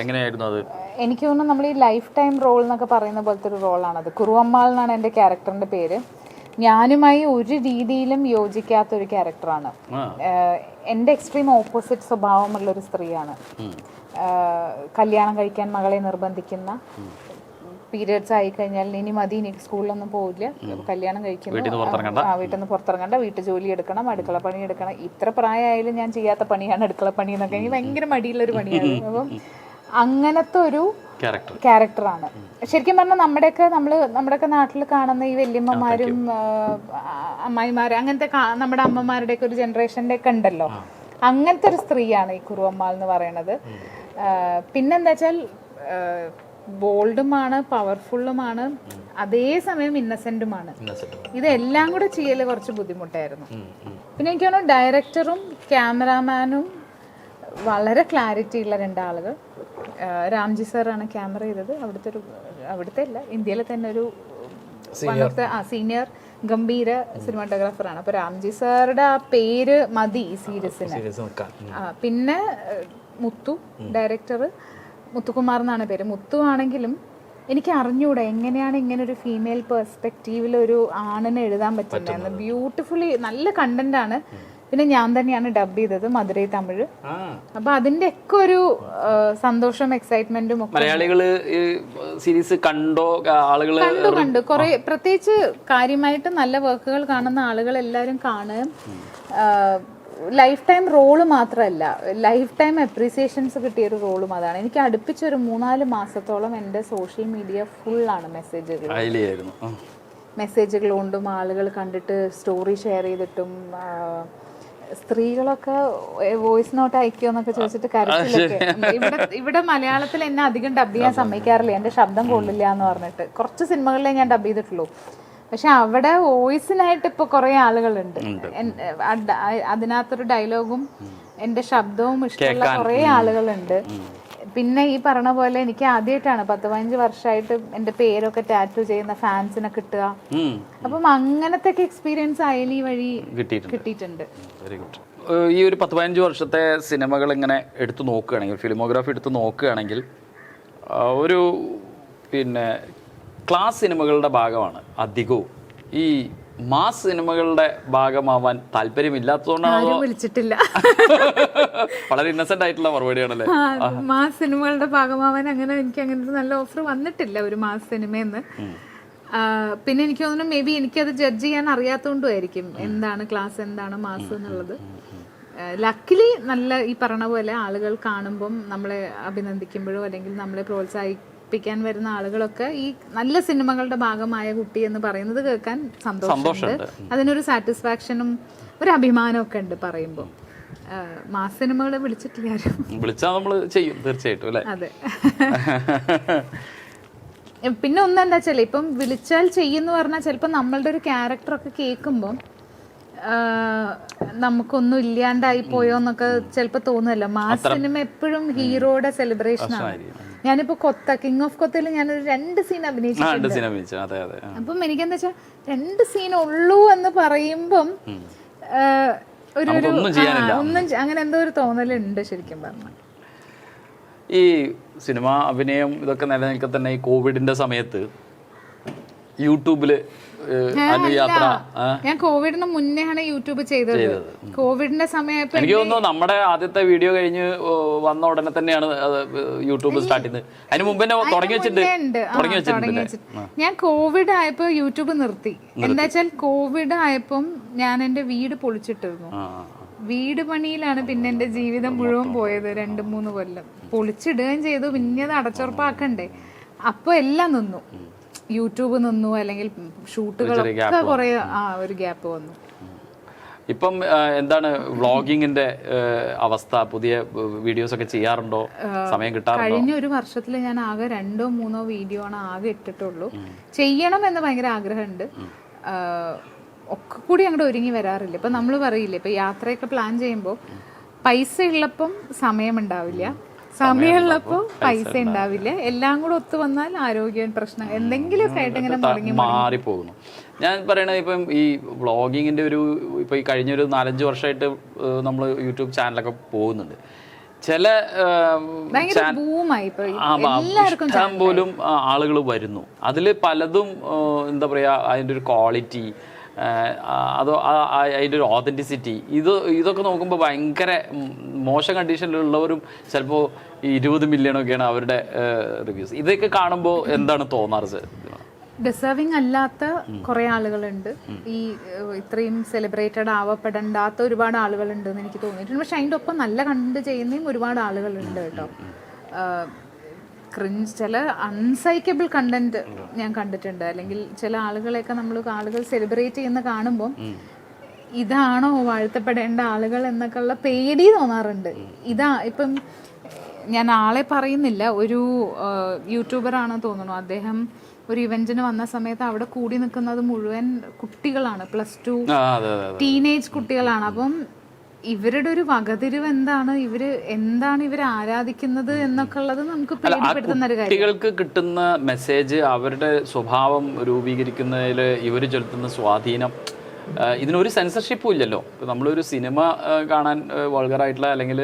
എങ്ങനെയായിരുന്നു അത്? എനിക്ക് തോന്നുന്നു നമ്മൾ ഈ ലൈഫ് ടൈം റോൾ എന്നൊക്കെ പറയുന്ന പോലത്തെ ഒരു റോളാണത്. കുറുവമ്മാൾ എന്നാണ് എന്റെ ക്യാരക്ടറിന്റെ പേര്. ഞാനുമായി ഒരു രീതിയിലും യോജിക്കാത്തൊരു ക്യാരക്ടറാണ്. എൻ്റെ എക്സ്ട്രീം ഓപ്പോസിറ്റ് സ്വഭാവമുള്ളൊരു സ്ത്രീയാണ്. കല്യാണം കഴിക്കാൻ മകളെ നിർബന്ധിക്കുന്ന, പീരിയഡ്സ് ആയി കഴിഞ്ഞാൽ ഇനി മതി, ഇനി സ്കൂളിലൊന്നും പോവില്ല, കല്യാണം കഴിക്കുന്നു, വീട്ടിൽ നിന്ന് പുറത്തിറങ്ങണ്ട, വീട്ടു ജോലി എടുക്കണം, അടുക്കള പണി എടുക്കണം. ഇത്ര പ്രായമായാലും ഞാൻ ചെയ്യാത്ത പണിയാണ് അടുക്കള പണി എന്നൊക്കെ. എനിക്ക് ഭയങ്കര മടിയുള്ളൊരു പണിയാണ്. അപ്പം അങ്ങനത്തെ ഒരു ക്യാരക്ടറാണ്. ശരിക്കും പറഞ്ഞാൽ നമ്മുടെയൊക്കെ നാട്ടിൽ കാണുന്ന ഈ വല്യമ്മമാരും അമ്മായിമാരും അങ്ങനത്തെ നമ്മുടെ അമ്മമാരുടെ ഒക്കെ ഒരു ജനറേഷൻ്റെ ഒക്കെ ഉണ്ടല്ലോ, അങ്ങനത്തെ ഒരു സ്ത്രീയാണ് ഈ കുറുവമ്മാൾ എന്ന് പറയുന്നത്. പിന്നെന്താ വെച്ചാൽ ബോൾഡുമാണ്, പവർഫുള്ളുമാണ്, അതേസമയം ഇന്നസെന്റുമാണ്. ഇതെല്ലാം കൂടെ ചെയ്യൽ കുറച്ച് ബുദ്ധിമുട്ടായിരുന്നു. പിന്നെ എനിക്ക് തോന്നുന്നു ഡയറക്ടറും ക്യാമറാമാനും വളരെ ക്ലാരിറ്റി ഉള്ള രണ്ടാളുകൾ. രാംജി സാറാണ് ക്യാമറ ചെയ്തത്. അവിടുത്തെ അല്ല, ഇന്ത്യയിലെ തന്നെ ഒരു സീനിയർ ഗംഭീര സിനിമാറ്റോഗ്രാഫറാണ്. അപ്പൊ രാംജി സാറുടെ ആ പേര് മതി ഈ സീരീസിന്. പിന്നെ മുത്തു, ഡയറക്ടർ മുത്തുകുമാർ എന്നാണ് പേര്. മുത്തു ആണെങ്കിലും എനിക്ക് അറിഞ്ഞൂടെ എങ്ങനെയാണ് ഇങ്ങനെ ഒരു ഫീമെയിൽ പെർസ്പെക്റ്റീവിൽ ഒരു ആണിനെ എഴുതാൻ പറ്റുന്നത്. ബ്യൂട്ടിഫുള്ളി നല്ല കണ്ടന്റ് ആണ്. പിന്നെ ഞാൻ തന്നെയാണ് ഡബ് ചെയ്തത് മധുരൈ തമിഴ്. അപ്പൊ അതിന്റെ ഒക്കെ ഒരു സന്തോഷം, എക്സൈറ്റ്മെന്റും ഒക്കെ മലയാളികള് സീരീസ് കണ്ടോ? ആളുകള് കണ്ടു കുറെ, പ്രത്യേകിച്ച് കാര്യമായിട്ട് നല്ല വർക്കുകൾ കാണുന്ന ആളുകൾ എല്ലാവരും കാണുകയും ലൈഫ് ടൈം റോള് മാത്രമല്ല, ലൈഫ് ടൈം അപ്രീസിയേഷൻസ് കിട്ടിയൊരു റോളും അതാണ്. എനിക്ക് അടുപ്പിച്ചൊരു 3-4 മാസത്തോളം എൻ്റെ സോഷ്യൽ മീഡിയ ഫുള്ളാണ് മെസ്സേജുകൾ കൊണ്ടും ആളുകൾ കണ്ടിട്ട് സ്റ്റോറി ഷെയർ ചെയ്തിട്ടും സ്ത്രീകളൊക്കെ വോയിസ് നോട്ട് അയക്കുമെന്നൊക്കെ ചോദിച്ചിട്ട് കരച്ചിലൊക്കെ. ഇവിടെ മലയാളത്തിൽ എന്നെ അധികം ഡബ് ചെയ്യാൻ സമ്മതിക്കാറില്ല, എൻ്റെ ശബ്ദം കൊള്ളില്ല എന്ന് പറഞ്ഞിട്ട്. കുറച്ച് സിനിമകളിലേ ഞാൻ ഡബ് ചെയ്തിട്ടുള്ളൂ. പക്ഷെ അവിടെ വോയിസിനായിട്ട് ഇപ്പൊ കുറെ ആളുകളുണ്ട്. അതിനകത്തൊരു ഡയലോഗും എൻ്റെ ശബ്ദവും ഇഷ്ടമുള്ള കുറെ ആളുകളുണ്ട്. പിന്നെ ഈ പറഞ്ഞ പോലെ എനിക്ക് ആദ്യമായിട്ടാണ് 10-15 വർഷമായിട്ട് എൻ്റെ പേരൊക്കെ ടാറ്റു ചെയ്യുന്ന ഫാൻസിനെ കിട്ടുക. അപ്പം അങ്ങനത്തെ എക്സ്പീരിയൻസ് അയലി വഴി കിട്ടിയിട്ടുണ്ട്. ഈ ഒരു 10-15 വർഷത്തെ സിനിമകൾ ഇങ്ങനെ എടുത്തു നോക്കുകയാണെങ്കിൽ, ഫിലിമോഗ്രാഫി എടുത്ത് നോക്കുകയാണെങ്കിൽ, ഒരു പിന്നെ ക്ലാസ് സിനിമകളുടെ ഭാഗമാണ് അധികവും. ഈ മാസ് സിനിമകളുടെ ഭാഗമാവാൻ താല്പര്യമില്ലാത്തതുകൊണ്ടാണ് വിളിച്ചിട്ടില്ല. വളരെ ഇന്നസെന്റ് ആയിട്ടുള്ള മറുപടിയാണല്ലേ. മാസ് സിനിമകളുടെ ഭാഗമാവാൻ എനിക്ക് അങ്ങനത്തെ നല്ല ഓഫർ വന്നിട്ടില്ല ഒരു മാസ് സിനിമയെന്ന്. പിന്നെ എനിക്ക് തോന്നുന്നു മേ ബി എനിക്കത് ജഡ്ജ് ചെയ്യാൻ അറിയാത്തതുകൊണ്ടുമായിരിക്കും എന്താണ് ക്ലാസ്, എന്താണ് മാസ് എന്നുള്ളത്. ലക്കിലി നല്ല ഈ പറഞ്ഞ പോലെ ആളുകൾ കാണുമ്പം നമ്മളെ അഭിനന്ദിക്കുമ്പോഴോ അല്ലെങ്കിൽ നമ്മളെ പ്രോത്സാഹിപ്പിക്കാൻ വരുന്ന ആളുകളൊക്കെ ഈ നല്ല സിനിമകളുടെ ഭാഗമായ കുട്ടി എന്ന് പറയുന്നത് കേൾക്കാൻ സന്തോഷമുണ്ട്. അതിനൊരു സാറ്റിസ്ഫാക്ഷനും ഒരു അഭിമാനവും ഒക്കെ ഉണ്ട് പറയുമ്പോൾ. മാസ് സിനിമകളെ വിളിച്ചിട്ടില്ല, വിളിച്ചാൽ നമ്മൾ ചെയ്യും തീർച്ചയായിട്ടും അല്ലേ. അതെ. പിന്നെ ഒന്നെന്താ വെച്ചാൽ ഇപ്പം വിളിച്ചാൽ ചെയ്യുമെന്ന് പറഞ്ഞാൽ ചിലപ്പോൾ നമ്മളുടെ ഒരു ക്യാരക്ടറൊക്കെ കേൾക്കുമ്പം നമുക്കൊന്നും ഇല്ലാണ്ടായി പോയോ എന്നൊക്കെ ചിലപ്പോൾ തോന്നുമല്ലോ. മാസ് സിനിമ എപ്പോഴും ഹീറോയുടെ സെലിബ്രേഷൻ ആണ്. ഞാനിപ്പോ കിങ് ഓഫ് കൊത്തയിൽ ഞാനൊരു 2 സീൻ അഭിനയിച്ചു. അപ്പം എനിക്കെന്താ വെച്ചാൽ 2 സീൻ ഉള്ളൂ എന്ന് പറയുമ്പം ഒന്നും അങ്ങനെ എന്തോ ഒരു തോന്നലുണ്ട് ശരിക്കും പറഞ്ഞാൽ. ഈ സിനിമ അഭിനയം ഇതൊക്കെ നിലനിൽക്കെ തന്നെ ഈ കോവിഡിന്റെ സമയത്ത് യൂട്യൂബില് ഞാൻ കോവിഡിന് മുന്നെയാണ് യൂട്യൂബ് ചെയ്തത്. കോവിഡിന്റെ സമയത്ത് എനിക്ക് തോന്നുന്നു നമ്മുടെ ആദ്യത്തെ വീഡിയോ കഴിഞ്ഞ് വന്ന ഉടനെ തന്നെയാണ് യൂട്യൂബ് സ്റ്റാർട്ട് ചെയ്തത്. അതിന് മുമ്പ് തുടങ്ങി വെച്ചിട്ടുണ്ട്. ഞാൻ കോവിഡ് ആയപ്പോ യൂട്യൂബ് നിർത്തി. എന്താ വെച്ചാൽ കോവിഡ് ആയപ്പം ഞാൻ എന്റെ വീട് പൊളിച്ചിട്ടിരുന്നു. വീട് പണിയിലാണ് പിന്നെ എന്റെ ജീവിതം മുഴുവൻ പോയത്. 2-3 കൊല്ലം പൊളിച്ചിടുകയും ചെയ്തു. പിന്നെ അത് അടച്ചുറപ്പാക്കണ്ടേ. അപ്പൊ എല്ലാം നിന്നു. യൂട്യൂബ് നിന്നു, അല്ലെങ്കിൽ ഷൂട്ടുകളൊക്കെ കുറെ ഒരു ഗ്യാപ്പ് വന്നു. ഇപ്പം എന്താണ് വ്ളോഗിങ്ങിന്റെ അവസ്ഥ? പുതിയ വീഡിയോസ് ഒക്കെ ചെയ്യാറുണ്ടോ? സമയം കിട്ടാറുണ്ടോ? കഴിഞ്ഞ ഒരു വർഷത്തിൽ ഞാൻ ആകെ 2-3 വീഡിയോ ആണ് ആകെ ഇട്ടിട്ടുള്ളൂ. ചെയ്യണം എന്ന് ഭയങ്കര ആഗ്രഹമുണ്ട്. ഒക്കെ കൂടി അങ്ങോട്ട് ഒരുങ്ങി വരാറില്ല. ഇപ്പൊ നമ്മൾ പറയില്ലേ, ഇപ്പൊ യാത്രയൊക്കെ പ്ലാൻ ചെയ്യുമ്പോൾ പൈസ ഉള്ളപ്പം സമയം ഉണ്ടാവില്ല, സമയമുള്ളപ്പോ പൈസ ഉണ്ടാവില്ല. എല്ലാം കൂടെ ഒത്തു വന്നാൽ ആരോഗ്യ പ്രശ്നം എന്തെങ്കിലുമൊക്കെ ആയിട്ട് ഇങ്ങനെ മാറിപ്പോകുന്നു. ഞാൻ പറയണത് ഇപ്പം ഈ വ്ളോഗിങ്ങിന്റെ ഇപ്പൊ ഈ കഴിഞ്ഞൊരു 4-5 വർഷമായിട്ട് നമ്മൾ യൂട്യൂബ് ചാനലൊക്കെ പോകുന്നുണ്ട്. ചില ഇഷ്ടം പോലും ആളുകൾ വരുന്നു. അതിൽ പലതും എന്താ പറയാ, അതിൻ്റെ ഒരു ക്വാളിറ്റി അതോ അതിൻ്റെ ഒരു ഓതൻറ്റിസിറ്റി ഇതൊക്കെ നോക്കുമ്പോൾ ഭയങ്കര മോശം കണ്ടീഷനിലുള്ളവരും ചിലപ്പോൾ 20 മില്യണൊക്കെയാണ് അവരുടെ റിവ്യൂസ്. ഇതൊക്കെ കാണുമ്പോൾ എന്താണ് തോന്നാറ് സർ? ഡിസേർവിങ് അല്ലാത്ത കുറെ ആളുകളുണ്ട്, ഈ ഇത്രയും സെലിബ്രേറ്റഡ് ആവപ്പെടേണ്ടാത്ത ഒരുപാട് ആളുകളുണ്ട് എന്ന് എനിക്ക് തോന്നിയിട്ടുണ്ട്. പക്ഷെ അതിൻ്റെ ഒപ്പം നല്ല കണ്ടന്റ് ചെയ്യുന്നതും ഒരുപാട് ആളുകളുണ്ട് കേട്ടോ. ക്രിഞ്ച് ചില അൺസൈക്കബിൾ കണ്ടന്റ് ഞാൻ കണ്ടിട്ടുണ്ട്. അല്ലെങ്കിൽ ചില ആളുകളെയൊക്കെ ആളുകൾ സെലിബ്രേറ്റ് ചെയ്യുന്ന കാണുമ്പോൾ ഇതാണോ വാഴ്ത്തപ്പെടേണ്ട ആളുകൾ എന്നൊക്കെയുള്ള പേടി തോന്നാറുണ്ട്. ഇപ്പം ഞാൻ ആളെ പറയുന്നില്ല, ഒരു യൂട്യൂബറാണ് തോന്നുന്നു. അദ്ദേഹം ഒരു ഇവന്റിന് വന്ന സമയത്ത് അവിടെ കൂടി നിൽക്കുന്നത് മുഴുവൻ കുട്ടികളാണ്, +2 ടീനേജ് കുട്ടികളാണ്. അപ്പം ഇവരുടെ ഒരു വകതിരിവ് എന്താണ്, എന്താണ് ഇവർ ആരാധിക്കുന്നത് എന്നൊക്കെ ഉള്ളത് നമുക്ക് പേടിപ്പെടുത്തുന്ന ഒരു കാര്യം. കുട്ടികൾക്ക് കിട്ടുന്ന മെസ്സേജ്, അവരുടെ സ്വഭാവം രൂപീകരിക്കുന്നതിൽ ഇവർ ചെലുത്തുന്ന സ്വാധീനം, ഇതിനൊരു സെൻസർഷിപ്പും ഇല്ലല്ലോ. നമ്മളൊരു സിനിമ കാണാൻ വൾഗറായിട്ടുള്ള അല്ലെങ്കിൽ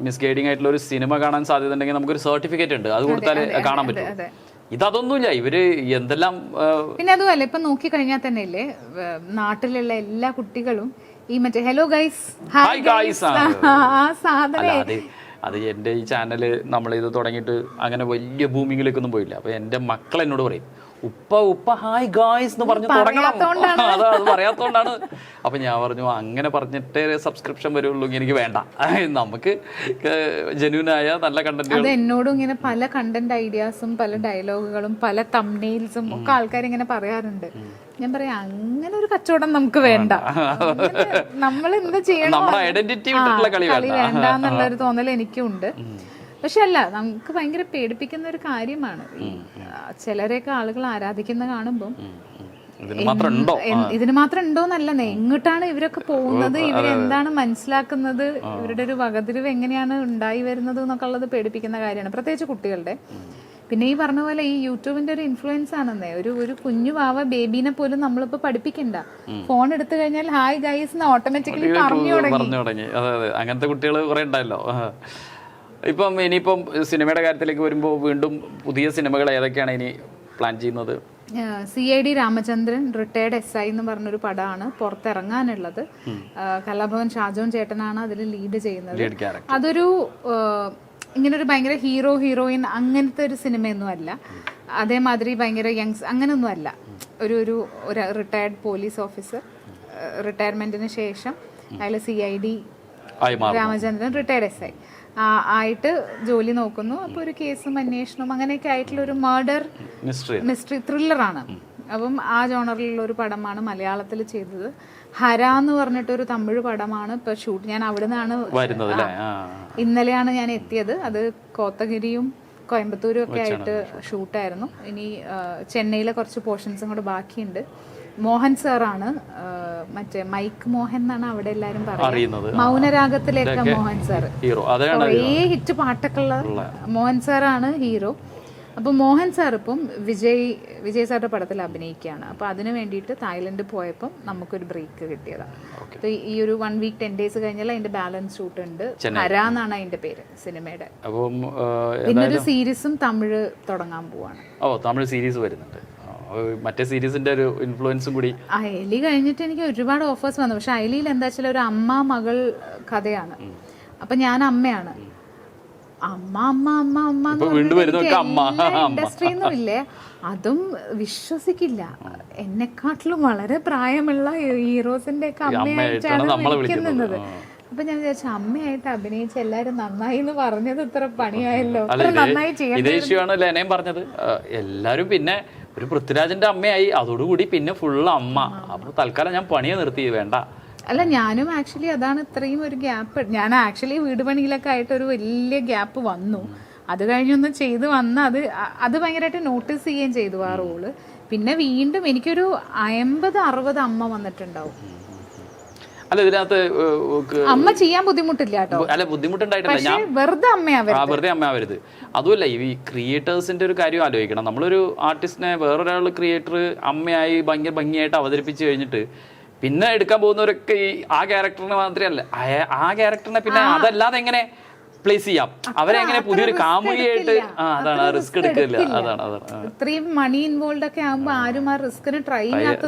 മിസ്ഗൈഡിങ് ആയിട്ടുള്ള ഒരു സിനിമ കാണാൻ സാധ്യത ഉണ്ടെങ്കിൽ നമുക്കൊരു സർട്ടിഫിക്കറ്റ് ഉണ്ട്, അത് കൊടുത്താൽ കാണാൻ പറ്റും. ഇതൊന്നുമില്ല, ഇവര് എന്തെല്ലാം. പിന്നെ അതുമല്ല, ഇപ്പൊ നോക്കിക്കഴിഞ്ഞാൽ തന്നെ ഇല്ലേ, നാട്ടിലുള്ള എല്ലാ കുട്ടികളും ഈ മറ്റേ ഹലോ ഗൈസ് ഹായ് ഗൈസ് ആ സാധനം. അത് എൻ്റെ ഈ ചാനല് നമ്മളിത് തുടങ്ങിയിട്ട് അങ്ങനെ വലിയ ഭൂമിയിലേക്കൊന്നും പോയില്ല. അപ്പൊ എൻ്റെ മക്കൾ എന്നോട് പറയും, ഉപ്പ ഹായ് ഗായ്സ് എന്ന് പറഞ്ഞു തുടങ്ങണം. അത് പറയാത്തോണ്ടാണ്. അപ്പൊ ഞാൻ പറഞ്ഞു, അങ്ങനെ പറഞ്ഞിട്ടേ സബ്സ്ക്രിപ്ഷൻ വരുള്ളൂ, എനിക്ക് വേണ്ട, നമുക്ക് ജെന്യൂനായ നല്ല കണ്ടന്റ്. അത് എന്നോടും ഇങ്ങനെ പല കണ്ടന്റ് ഐഡിയാസും പല ഡയലോഗുകളും പല തംബ്നെയിൽസും ഒക്കെ ആൾക്കാർ ഇങ്ങനെ പറയാറുണ്ട്. ഞാൻ പറയാം, അങ്ങനെ ഒരു കച്ചവടം നമുക്ക് വേണ്ട, നമ്മൾ എന്താ ചെയ്യണം, കളി വേണ്ട എന്നുള്ളൊരു തോന്നൽ എനിക്കും ഉണ്ട്. പക്ഷെ അല്ല, നമുക്ക് ഭയങ്കര പേടിപ്പിക്കുന്ന ഒരു കാര്യമാണ് ചിലരെയൊക്കെ ആളുകൾ ആരാധിക്കുന്ന കാണുമ്പോൾ. ഇതിന് മാത്രം ഉണ്ടോന്നല്ല, എങ്ങോട്ടാണ് ഇവരൊക്കെ പോകുന്നത്, ഇവരെന്താണ് മനസ്സിലാക്കുന്നത്, ഇവരുടെ ഒരു വകതിരിവ് എങ്ങനെയാണ് ഉണ്ടായി വരുന്നത് എന്നൊക്കെ ഉള്ളത് പേടിപ്പിക്കുന്ന കാര്യമാണ്, പ്രത്യേകിച്ച് കുട്ടികളുടെ. പിന്നെ ഈ പറഞ്ഞ പോലെ ഈ യൂട്യൂബിന്റെ ഒരു ഇൻഫ്ലുവൻസ് ആണെന്നേ, ഒരു കുഞ്ഞു വാവ ബേബീനെ പോലും നമ്മളിപ്പോ പഠിപ്പിക്കണ്ട, ഫോൺ എടുത്തു കഴിഞ്ഞാൽ ഹായ് ഗൈസ് എന്ന് ഓട്ടോമാറ്റിക്കലി പറഞ്ഞു തുടങ്ങി. അതെ, അങ്ങനത്തെ കുട്ടികൾ കുറെ ഉണ്ടല്ലോ. ഇനിയിപ്പം സിനിമയുടെ കാര്യത്തിലേക്ക് വരുമ്പോൾ വീണ്ടും പുതിയ സിനിമകൾ ഏതൊക്കെയാണ് ഇനി പ്ലാൻ ചെയ്യുന്നത്? CID രാമചന്ദ്രൻ റിട്ടയർഡ് SI എന്ന് പറഞ്ഞൊരു പടമാണ് പുറത്തിറങ്ങാനുള്ളത്. കലാഭവൻ ഷാജോൻ ചേട്ടനാണ് അതിൽ ലീഡ് ചെയ്യുന്നത്. അതൊരു ഇങ്ങനൊരു ഭയങ്കര ഹീറോയിൻ അങ്ങനത്തെ ഒരു സിനിമയൊന്നും അല്ല, അതേമാതിരി ഭയങ്കര യങ്സ് അങ്ങനെയൊന്നും അല്ല. ഒരു റിട്ടയർഡ് പോലീസ് ഓഫീസർ, റിട്ടയർമെന്റിന് ശേഷം അയാൾ CID രാമചന്ദ്രൻ റിട്ടയർഡ് SI ആയിട്ട് ജോലി നോക്കുന്നു. അപ്പോൾ ഒരു കേസും അന്വേഷണവും അങ്ങനെയൊക്കെ ആയിട്ടുള്ള ഒരു മർഡർ മിസ്റ്ററി ത്രില്ലറാണ്. അപ്പം ആ ജോണറിലുള്ള ഒരു പടമാണ് മലയാളത്തിൽ ചെയ്തത്. ഹര എന്ന് പറഞ്ഞിട്ടൊരു തമിഴ് പടമാണ് ഇപ്പൊ ഷൂട്ട്. ഞാൻ അവിടെ നിന്നാണ് ഇന്നലെയാണ് ഞാൻ എത്തിയത്. അത് കോത്തഗിരിയും കോയമ്പത്തൂരും ഒക്കെ ആയിട്ട് ഷൂട്ടായിരുന്നു. ഇനി ചെന്നൈയിലെ കുറച്ച് പോർഷൻസും കൂടെ ബാക്കിയുണ്ട്. മോഹൻ സാറാണ്, മറ്റേ മൈക്ക് മോഹൻ എന്നാണ് അവിടെ എല്ലാരും പറയുന്നത്, മൗനരാഗത്തിലേക്ക് മോഹൻ സാർ, കുറേ ഹിറ്റ് പാട്ടൊക്കെ ഉള്ള മോഹൻ സാറാണ് ഹീറോ. അപ്പൊ മോഹൻ സാർ ഇപ്പം വിജയ് സാറിന്റെ പടത്തിൽ അഭിനയിക്കുകയാണ്. അപ്പൊ അതിന് വേണ്ടിയിട്ട് തായ്ലൻഡ് പോയപ്പോൾ നമുക്കൊരു ബ്രേക്ക് കിട്ടിയതാണ്. അപ്പൊ ഈ ഒരു 1 week 10 days കഴിഞ്ഞാൽ അതിന്റെ ബാലൻസ് ഷൂട്ട് ഉണ്ട്. ഹര എന്നാണ് അതിന്റെ പേര് സിനിമയുടെ. പിന്നെ ഒരു സീരീസും തമിഴ് തുടങ്ങാൻ പോവാണ്. തമിഴ് സീരീസ് വരുന്നുണ്ട്. മറ്റേ സീരീസിന്റെ ഒരു ഇൻഫ്ലുവൻസും കൂടി. അയലി കഴിഞ്ഞിട്ട് എനിക്ക് ഒരുപാട് ഓഫേഴ്സ് വന്നു. പക്ഷെ അയലിയിൽ എന്താ വെച്ചാൽ ഒരു അമ്മ മകൾ കഥയാണ്. അപ്പൊ ഞാൻ അമ്മയാണ്. ഇൻഡസ്ട്രിയൊന്നും ഇല്ലേ, അതും വിശ്വസിക്കില്ല. എന്നെക്കാട്ടിലും വളരെ പ്രായമുള്ള ഹീറോസിന്റെ ഒക്കെ അമ്മയായിട്ടാണ് വിളിക്കുന്നത്. അപ്പൊ ഞാൻ വിചാരിച്ചു, അമ്മയായിട്ട് അഭിനയിച്ച് എല്ലാരും നന്നായി എന്ന് പറഞ്ഞത് ഇത്ര പണിയായല്ലോ, നന്നായി ചെയ്യാൻ പറഞ്ഞത് എല്ലാരും. പിന്നെ ഒരു പൃഥ്വിരാജിന്റെ അമ്മയായി, അതോടുകൂടി പിന്നെ ഫുള്ള് അമ്മ. അപ്പൊ തൽക്കാലം ഞാൻ പണിയെ നിർത്തി, വേണ്ട. അല്ല, ഞാനും ആക്ച്വലി അതാണ് ഇത്രയും ഒരു ഗ്യാപ്പ്. ഞാൻ ആക്ച്വലി വീട് പണിയിലൊക്കെ ആയിട്ട് ഒരു വലിയ ഗ്യാപ്പ് വന്നു. അത് കഴിഞ്ഞൊന്ന് ചെയ്ത് വന്ന് അത് ഭയങ്കരമായിട്ട് നോട്ടീസ് ചെയ്യുകയും ചെയ്തു ആ റോള്. പിന്നെ വീണ്ടും എനിക്കൊരു 50-60 അമ്മ വന്നിട്ടുണ്ടാവും. അല്ല, ഇതിനകത്ത് അമ്മ ചെയ്യാൻ ബുദ്ധിമുട്ടില്ല കേട്ടോ. അല്ല, ബുദ്ധിമുട്ടുണ്ടായിട്ടില്ല, വെറുതെ അമ്മയാവരുത്. അതുമല്ല, ഈ ക്രിയേറ്റേഴ്സിന്റെ ഒരു കാര്യം ആലോചിക്കണം. നമ്മളൊരു ആർട്ടിസ്റ്റിനെ വേറൊരാൾ ക്രിയേറ്റർ അമ്മയായി ഭയങ്കര ഭംഗിയായിട്ട് അവതരിപ്പിച്ചു കഴിഞ്ഞിട്ട് പിന്നെ എടുക്കാൻ പോകുന്നവരൊക്കെ ആ ക്യാരക്ടറിനെ മാത്രമല്ല, ആ ക്യാരക്ടറിനെ പിന്നെ അതല്ലാതെ എങ്ങനെ റീപ്ലേസ് ചെയ്യാം. അവരെ എങ്ങനെ പുതിയൊരു കാമുകിയായിട്ട് അതാണ് റിസ്ക് എടുക്കില്ല. അതാണ് ഇത്രയും മണി ഇൻവോൾവ് ഒക്കെ ആകുമ്പോ ആരും ആ റിസ്കിന് ട്രൈ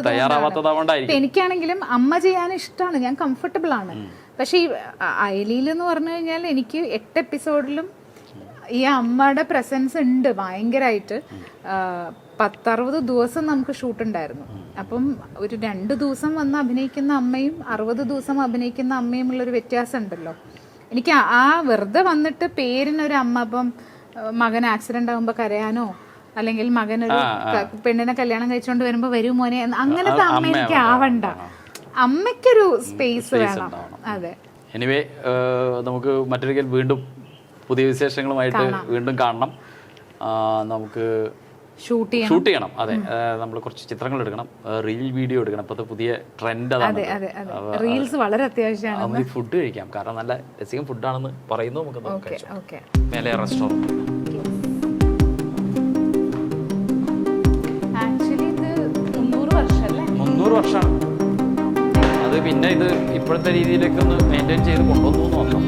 തയ്യാറാവാത്തതുകൊണ്ടായിരിക്കും. എനിക്കാണെങ്കിലും അമ്മ ചെയ്യാൻ ഇഷ്ടമാണ്, ഞാൻ കംഫർട്ടബിൾ ആണ്. പക്ഷെ ഈ അയലിയിൽ എന്ന് പറഞ്ഞു കഴിഞ്ഞാൽ എനിക്ക് 8 എപ്പിസോഡിലും ഈ അമ്മയുടെ പ്രസൻസ് ഉണ്ട് ഭയങ്കരമായിട്ട്. 10-60 ദിവസം നമുക്ക് ഷൂട്ട് ഉണ്ടായിരുന്നു. അപ്പം ഒരു 2 ദിവസം വന്ന് അഭിനയിക്കുന്ന അമ്മയും 60 ദിവസം അഭിനയിക്കുന്ന അമ്മയും ഉള്ളൊരു വ്യത്യാസം ഉണ്ടല്ലോ. എനിക്ക് ആ വെറുതെ വന്നിട്ട് പേരിനൊരു അമ്മ, അപ്പം മകൻ ആക്സിഡന്റ് ആകുമ്പോൾ കരയാനോ അല്ലെങ്കിൽ മകനൊരു പെണ്ണിനെ കല്യാണം കഴിച്ചുകൊണ്ട് വരുമ്പോൾ വരൂ മോനെ, അങ്ങനത്തെ അമ്മ എനിക്ക് ആവണ്ട. അമ്മയ്ക്കൊരു സ്പേസ് വേണം. അതെ. എനിവേ നമുക്ക് മറ്റൊരിക്കൽ വീണ്ടും പുതിയ വിശേഷങ്ങളുമായിട്ട് വീണ്ടും കാണണം. നമുക്ക് ഷൂട്ട് ചെയ്യണം. അതെ, നമ്മൾ കുറച്ച് ചിത്രങ്ങൾ എടുക്കണം, റീൽ വീഡിയോ എടുക്കണം. ഇപ്പോഴത്തെ പുതിയ ട്രെൻഡ് അതാണ്. റീൽസ് വളരെ അത്യാവശ്യമാണ്. ഫുഡ് കഴിക്കാം, കാരണം നല്ല രസികം ഫുഡാണെന്ന് പറയുന്നു. നമുക്ക് മേലെ റെസ്റ്റോറൻറ്റ്. ആക്ച്വലി ഇത് 300 വർഷമല്ലേ? 300 വർഷമാണ് അത്. പിന്നെ ഇത് ഇപ്പോഴത്തെ രീതിയിലേക്കൊന്ന് മെയിൻറ്റെയിൻ ചെയ്ത് കൊണ്ടുവന്നു നോക്കാം.